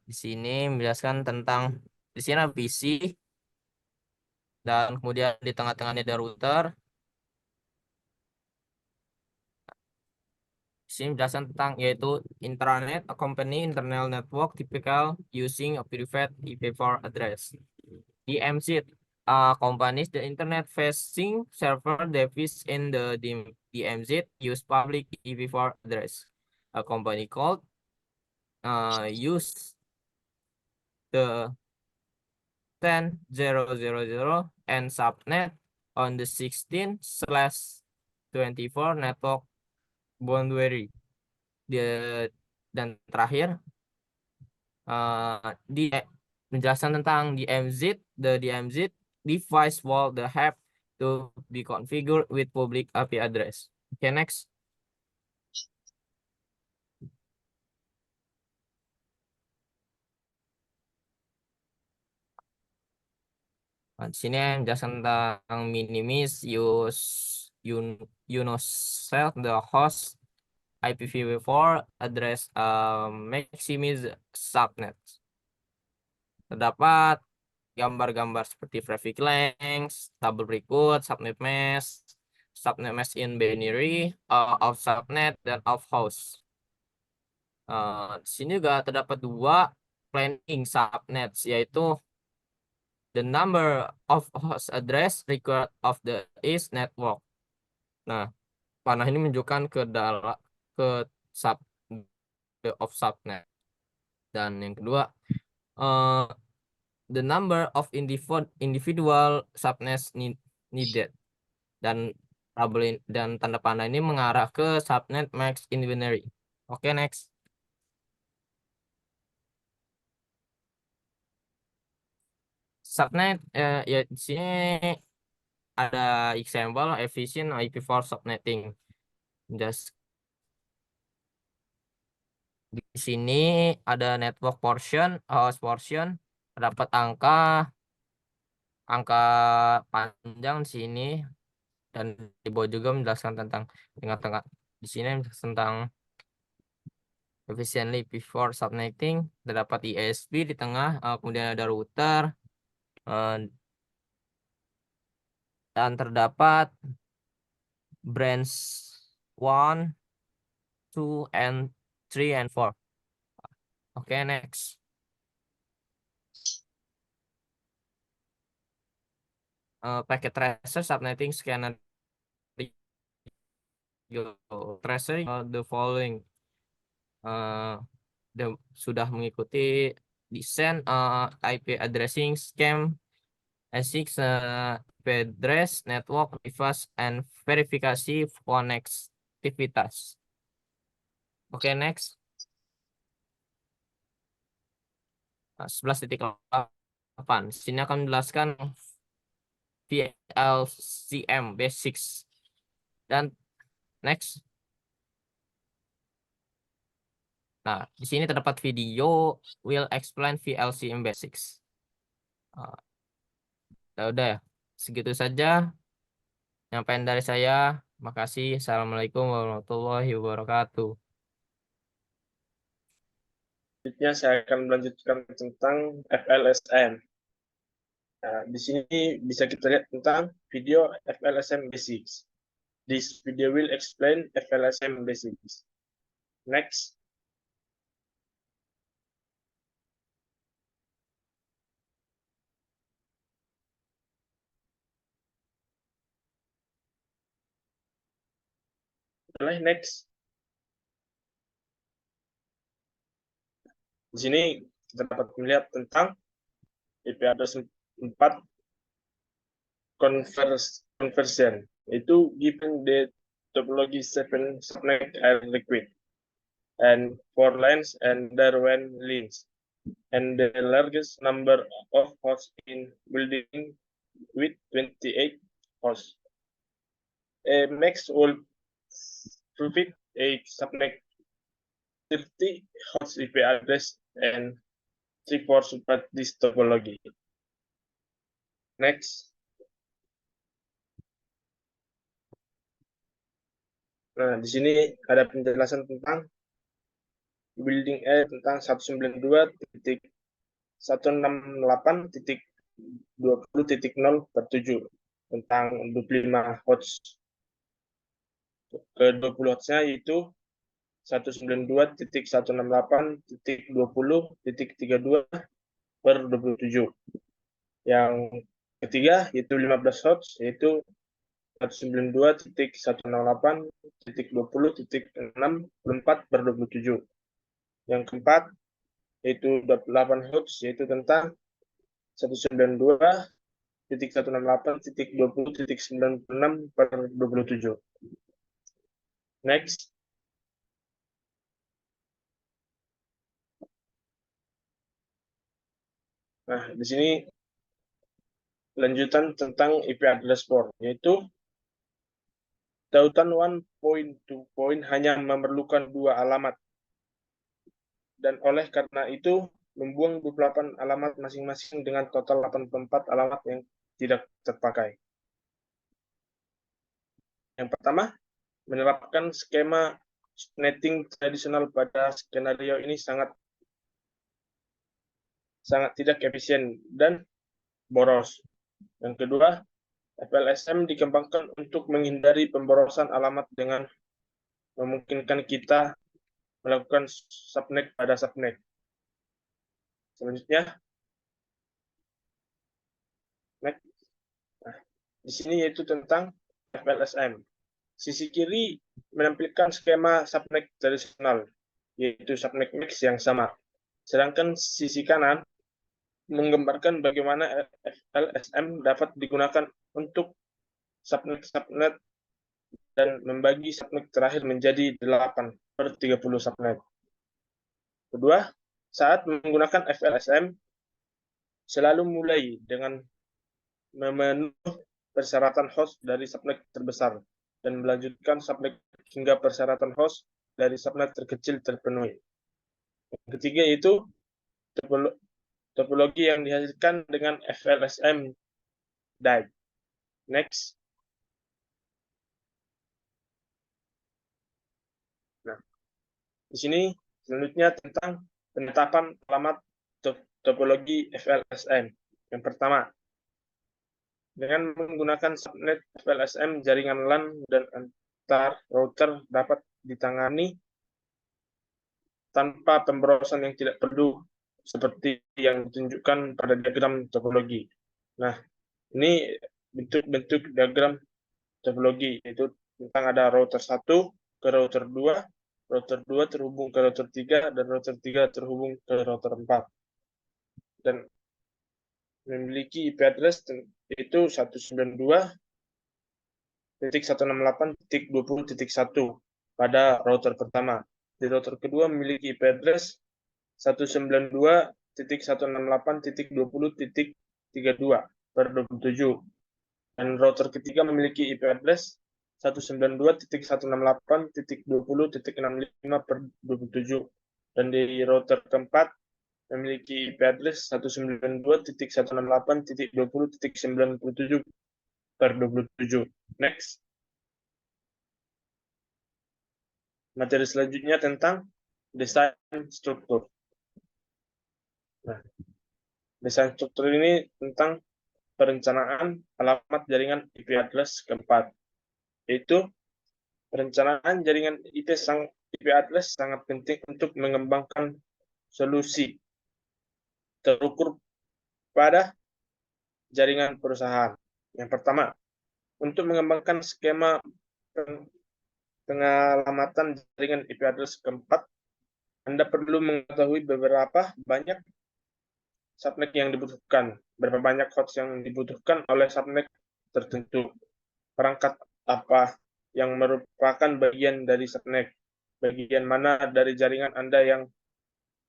Di sini menjelaskan tentang di sini ada PC dan kemudian di tengah-tengahnya ada router. Di sini menjelaskan tentang yaitu intranet, a company internal network typical using a private IPv4 address. DMZ, companies the internet facing server device in the DMZ use public IPv4 address. A company called use the 10.0.0.0 and subnet on the 16/24 network boundary. Dan terakhir di menjelaskan tentang DMZ, the DMZ device will have to be configured with public IP address. Okay, next. Di sini menjelaskan tentang minimis unicell the host IPv4 address maximize subnet. Terdapat gambar-gambar seperti traffic length, table berikut, subnet mesh in binary, of subnet dan of host. Di sini juga terdapat 2 planning subnets, yaitu the number of host address required of the east network. Nah, panah ini menunjukkan ke sub of subnet. Dan yang kedua, the number of individual subnets needed. Dan dan tanda panah ini mengarah ke subnet max in binary. Oke, next. Subnet ya di sini ada example efficient IPv4 subnetting. Just di sini ada network portion, host portion, dapat angka panjang di sini, dan di bawah juga menjelaskan tentang tengah-tengah di sini tentang efficiently IPv4 subnetting. Terdapat ISP di tengah, kemudian ada router, dan terdapat branch 1, 2, and 3 and 4. Oke, next. Packet tracer subnetting scanner tracing the following sudah mengikuti desain IP addressing scheme ASIC IP address network reverse and verifikasi konektivitas. Oke, next. 11.8. Sini akan menjelaskan VLCM basics. Dan next. Nah, di sini terdapat video will explain VLCM basics. Udah ya, segitu saja nyampein dari saya. Makasih. Assalamualaikum warahmatullahi wabarakatuh. Selanjutnya saya akan melanjutkan tentang FLSM. Nah, di sini bisa kita lihat tentang video FLSM Basics. This video will explain FLSM Basics. Next. Next. Di sini kita dapat melihat tentang IP address 4 conversion, itu given the topology 7 subnet are liquid and 4 lanes and Darwin lanes and the largest number of hosts in building with 28 hosts. A max will provide a subnet 30 host IP address and 3 for support this topology. Next. Nah, di sini ada penjelasan tentang building tentang 192.168.20.0/7 tentang 25 hosts. Ke 20 hotsnya yaitu 192.168.20.32/27. Yang ketiga yaitu 15 hots yaitu 192.168.20.64/27. Yang keempat yaitu 8 hots yaitu tentang 192.168.20.96/27. Next. Nah, di sini lanjutan tentang IP address port, yaitu tautan 1.2 point hanya memerlukan 2 alamat. Dan oleh karena itu, membuang 28 alamat masing-masing dengan total 84 alamat yang tidak terpakai. Yang pertama, menerapkan skema netting tradisional pada skenario ini sangat tidak efisien dan boros. Yang kedua, FLSM dikembangkan untuk menghindari pemborosan alamat dengan memungkinkan kita melakukan subnet pada subnet. Selanjutnya, next. Nah, di sini yaitu tentang FLSM. Sisi kiri menampilkan skema subnet tradisional, yaitu subnet mix yang sama. Sedangkan sisi kanan menggambarkan bagaimana FLSM dapat digunakan untuk subnet dan membagi subnet terakhir menjadi 8/30 subnet. Kedua, saat menggunakan FLSM, selalu mulai dengan memenuhi persyaratan host dari subnet terbesar dan melanjutkan subnet hingga persyaratan host dari subnet terkecil terpenuhi. Yang ketiga yaitu topologi yang dihasilkan dengan FLSM DAG. Next. Nah, di sini selanjutnya tentang penetapan alamat topologi FLSM. Yang pertama, dengan menggunakan subnet FLSM, jaringan LAN dan antar router dapat ditangani tanpa pemborosan yang tidak perlu, seperti yang ditunjukkan pada diagram topologi. Nah, ini bentuk-bentuk diagram topologi, yaitu tentang ada router 1 ke router 2, router 2 terhubung ke router 3, dan router 3 terhubung ke router 4. Dan memiliki IP address yaitu 192.168.20.1 pada router pertama. Di router kedua memiliki IP address 192.168.20.32/27. Dan router ketiga memiliki IP address 192.168.20.65/27. Dan di router keempat memiliki IP address 192.168.20.97/27. Next. Materi selanjutnya tentang desain struktur. Nah, desain struktur ini tentang perencanaan alamat jaringan IP address keempat, yaitu perencanaan jaringan IP address sangat penting untuk mengembangkan solusi terukur pada jaringan perusahaan. Yang pertama, untuk mengembangkan skema pengalamatan jaringan IP address keempat, Anda perlu mengetahui beberapa banyak subnet yang dibutuhkan, berapa banyak host yang dibutuhkan oleh subnet tertentu, perangkat apa yang merupakan bagian dari subnet, bagian mana dari jaringan Anda yang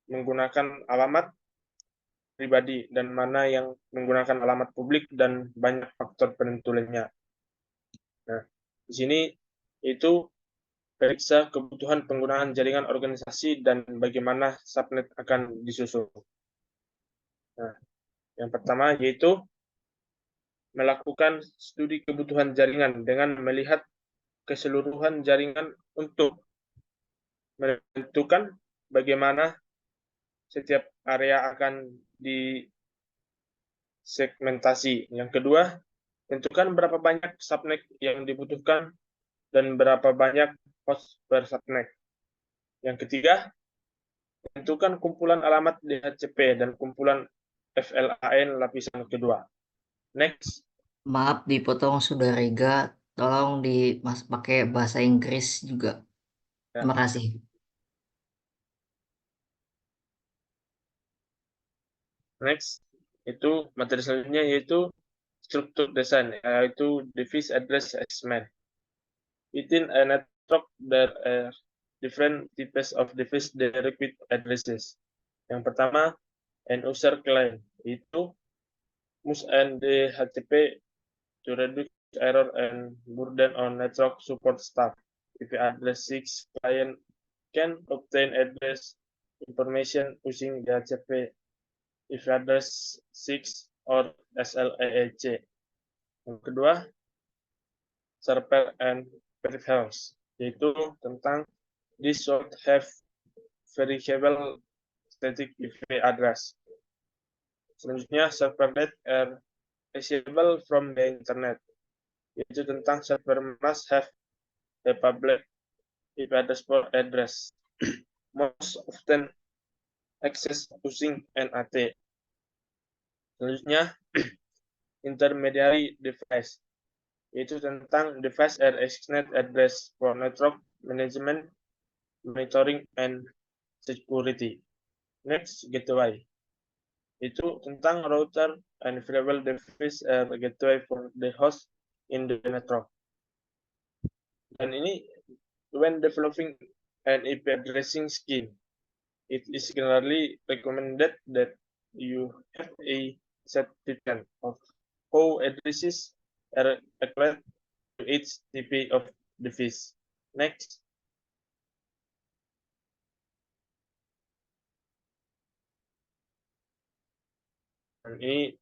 menggunakan alamat pribadi dan mana yang menggunakan alamat publik, dan banyak faktor penentu lainnya. Nah, di sini itu periksa kebutuhan penggunaan jaringan organisasi dan bagaimana subnet akan disusun. Nah, yang pertama yaitu melakukan studi kebutuhan jaringan dengan melihat keseluruhan jaringan untuk menentukan bagaimana setiap area akan disegmentasi. Yang kedua, tentukan berapa banyak subnet yang dibutuhkan dan berapa banyak host per subnet. Yang ketiga, tentukan kumpulan alamat DHCP dan kumpulan FLAN lapisan kedua. Next. Maaf dipotong Saudara Rega, tolong pakai bahasa Inggris juga. Ya. Terima kasih. Next, itu materi selanjutnya yaitu struktur desain, yaitu device address assessment. Within a network, there are different types of device direct addresses. Yang pertama, end user client, itu MUS and DHCP to reduce error and burden on network support staff. IP address 6 client can obtain address information using DHCP IP address 6 or SLAEC. Yang kedua, server and peripherals, yaitu tentang this should have variable static IP address. Selanjutnya, serverlet are accessible from the internet, yaitu tentang server must have a public IP address. Most often access using NAT. Selanjutnya, intermediary device, yaitu tentang device are extended address for network management, monitoring, and security. Next, gateway, itu tentang router and variable device gateway for the host in the network. Dan ini when developing an IP addressing scheme, it is generally recommended that you have a set pattern of how addresses are applied to each TP of device. Next. Dan ini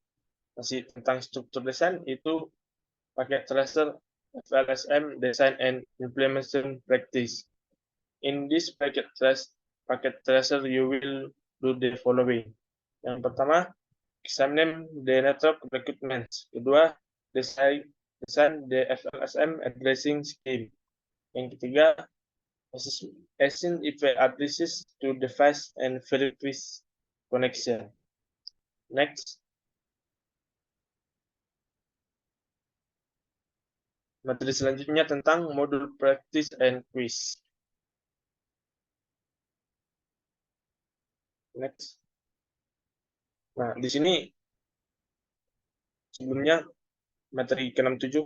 masih tentang struktur desain, itu pakai tracer FLSM Design and Implementation Practice. In this packet tracer, you will do the following. Yang pertama, examine the network requirements. Kedua, design the FLSM addressing scheme. Yang ketiga, assign IP addresses to device and verify connection. Next. Materi selanjutnya tentang modul practice and quiz. Next. Nah, di sini sebelumnya materi ke-67.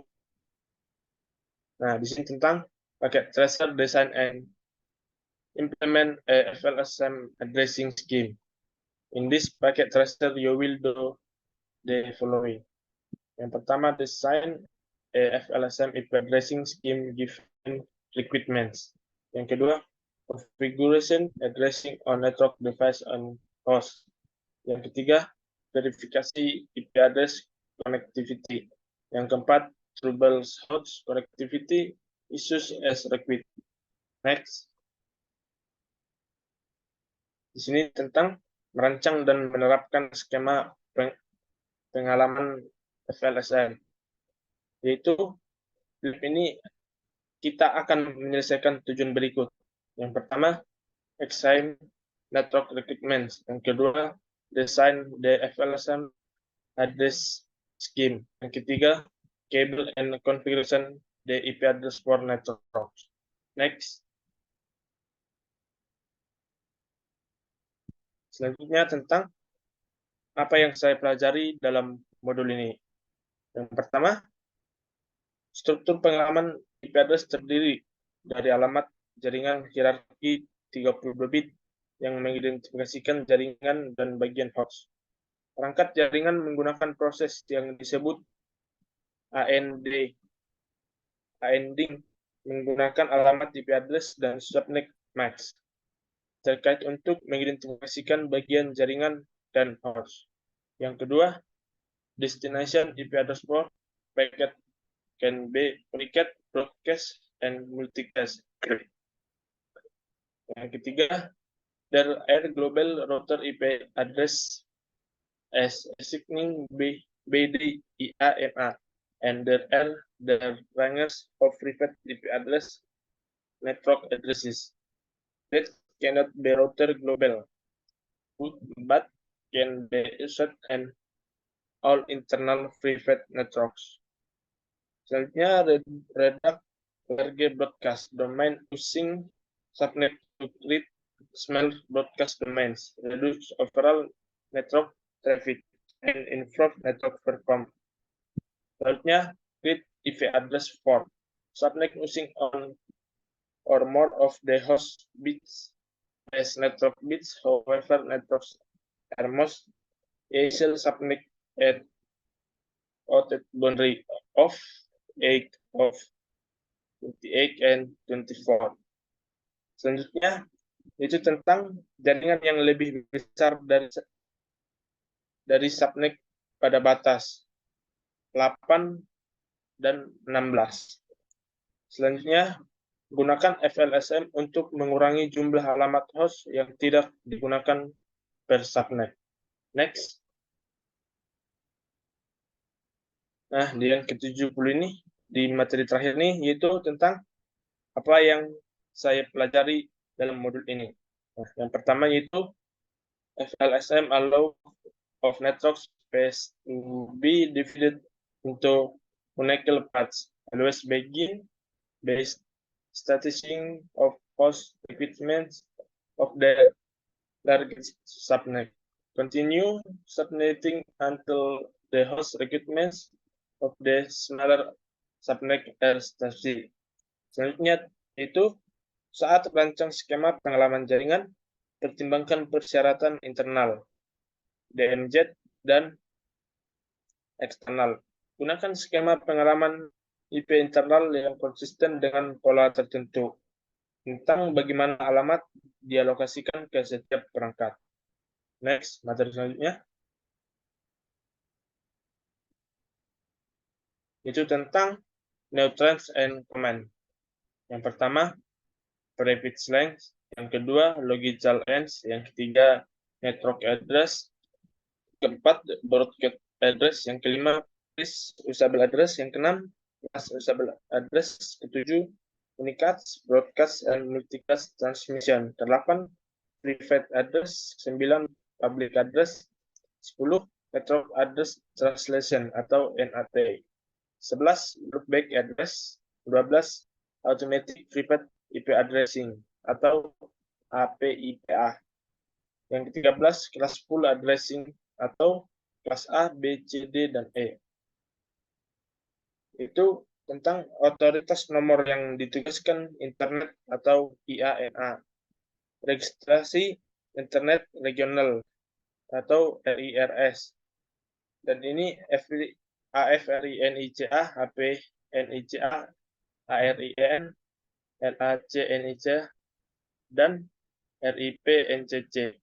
Nah, di sini tentang pakai tracer design and implement a FLSM addressing scheme. In this packet tracer, you will do the following. Yang pertama, design a FLSM IP addressing scheme given requirements. Yang kedua, configuration addressing on network device and host. Yang ketiga, verifikasi IP address connectivity. Yang keempat, troubleshoot connectivity issues as required. Next. Di sini tentang merancang dan menerapkan skema pengalaman FLSM. Yaitu, ini kita akan menyelesaikan tujuan berikut. Yang pertama, examine network requirements. Yang kedua, design the FLSM address scheme. Yang ketiga, cable and configuration the IP address for network. Next. Selanjutnya tentang apa yang saya pelajari dalam modul ini. Yang pertama, struktur pengalaman IP address terdiri dari alamat jaringan hierarki 32 bit yang mengidentifikasikan jaringan dan bagian host. Perangkat jaringan menggunakan proses yang disebut ANDing menggunakan alamat IP address dan subnet mask terkait untuk mengidentifikasikan bagian jaringan dan host. Yang kedua, destination IP address for packet can be packet, broadcast, and multicast. Yang ketiga, there are global router IP address as assigning BDIAMA, and there are the ranges of private IP address network addresses that cannot be router global, but can be used in all internal private networks. Selanjutnya, redact large broadcast domain using subnet to create small broadcast domains, reduce overall network traffic, and improve network performance. Selanjutnya, create IP address for subnet using on or more of the host bits as network bits. However, networks are most usually subnet at outer boundary of 8 of 28 and 24. Selanjutnya, itu tentang jaringan yang lebih besar dari subnet pada batas 8 dan 16. Selanjutnya, gunakan FLSM untuk mengurangi jumlah alamat host yang tidak digunakan per subnet. Next. Nah, di yang ke-70 ini, di materi terakhir ini, yaitu tentang apa yang saya pelajari dalam modul ini. Nah, yang pertama yaitu FLSM allow of network space to be divided into unequal parts. Always begin based establishing of host requirements of the largest subnet. Continue subnetting until the host requirements of the smaller subnet are established. Selanjutnya itu saat rancang skema pengalaman jaringan, pertimbangkan persyaratan internal, DNZ, dan eksternal. Gunakan skema pengalaman IP internal yang konsisten dengan pola tertentu tentang bagaimana alamat dialokasikan ke setiap perangkat. Next, materi selanjutnya. Itu tentang neutrons and command. Yang pertama, prefix length. Yang kedua, logical ends. Yang ketiga, network address. Keempat, broadcast address. Yang kelima, usable address. Yang keenam, class usable address. Ketujuh, unicast, broadcast, and multicast transmission. Kedelapan, private address. 9, public address. 10, network address translation atau NAT. 11, loopback address. 12, automatic private IP addressing atau APIPA. Yang ke-13, kelas pool addressing atau kelas A, B, C, D, dan E. Itu tentang otoritas nomor yang ditugaskan internet atau IANA. Registrasi internet regional atau RIRS. Dan ini AFRINICA, HPNICA, ARIN, LACNIC, dan RIPNCC.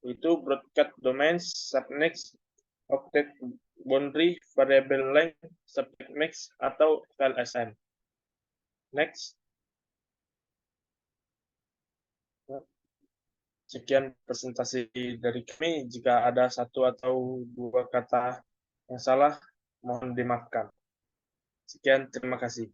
Itu broadcast domains, subnet, octet boundary, variable length, subnet max, atau VLSN. Next. Sekian presentasi dari kami. Jika ada satu atau dua kata yang salah, mohon dimaafkan. Sekian, terima kasih.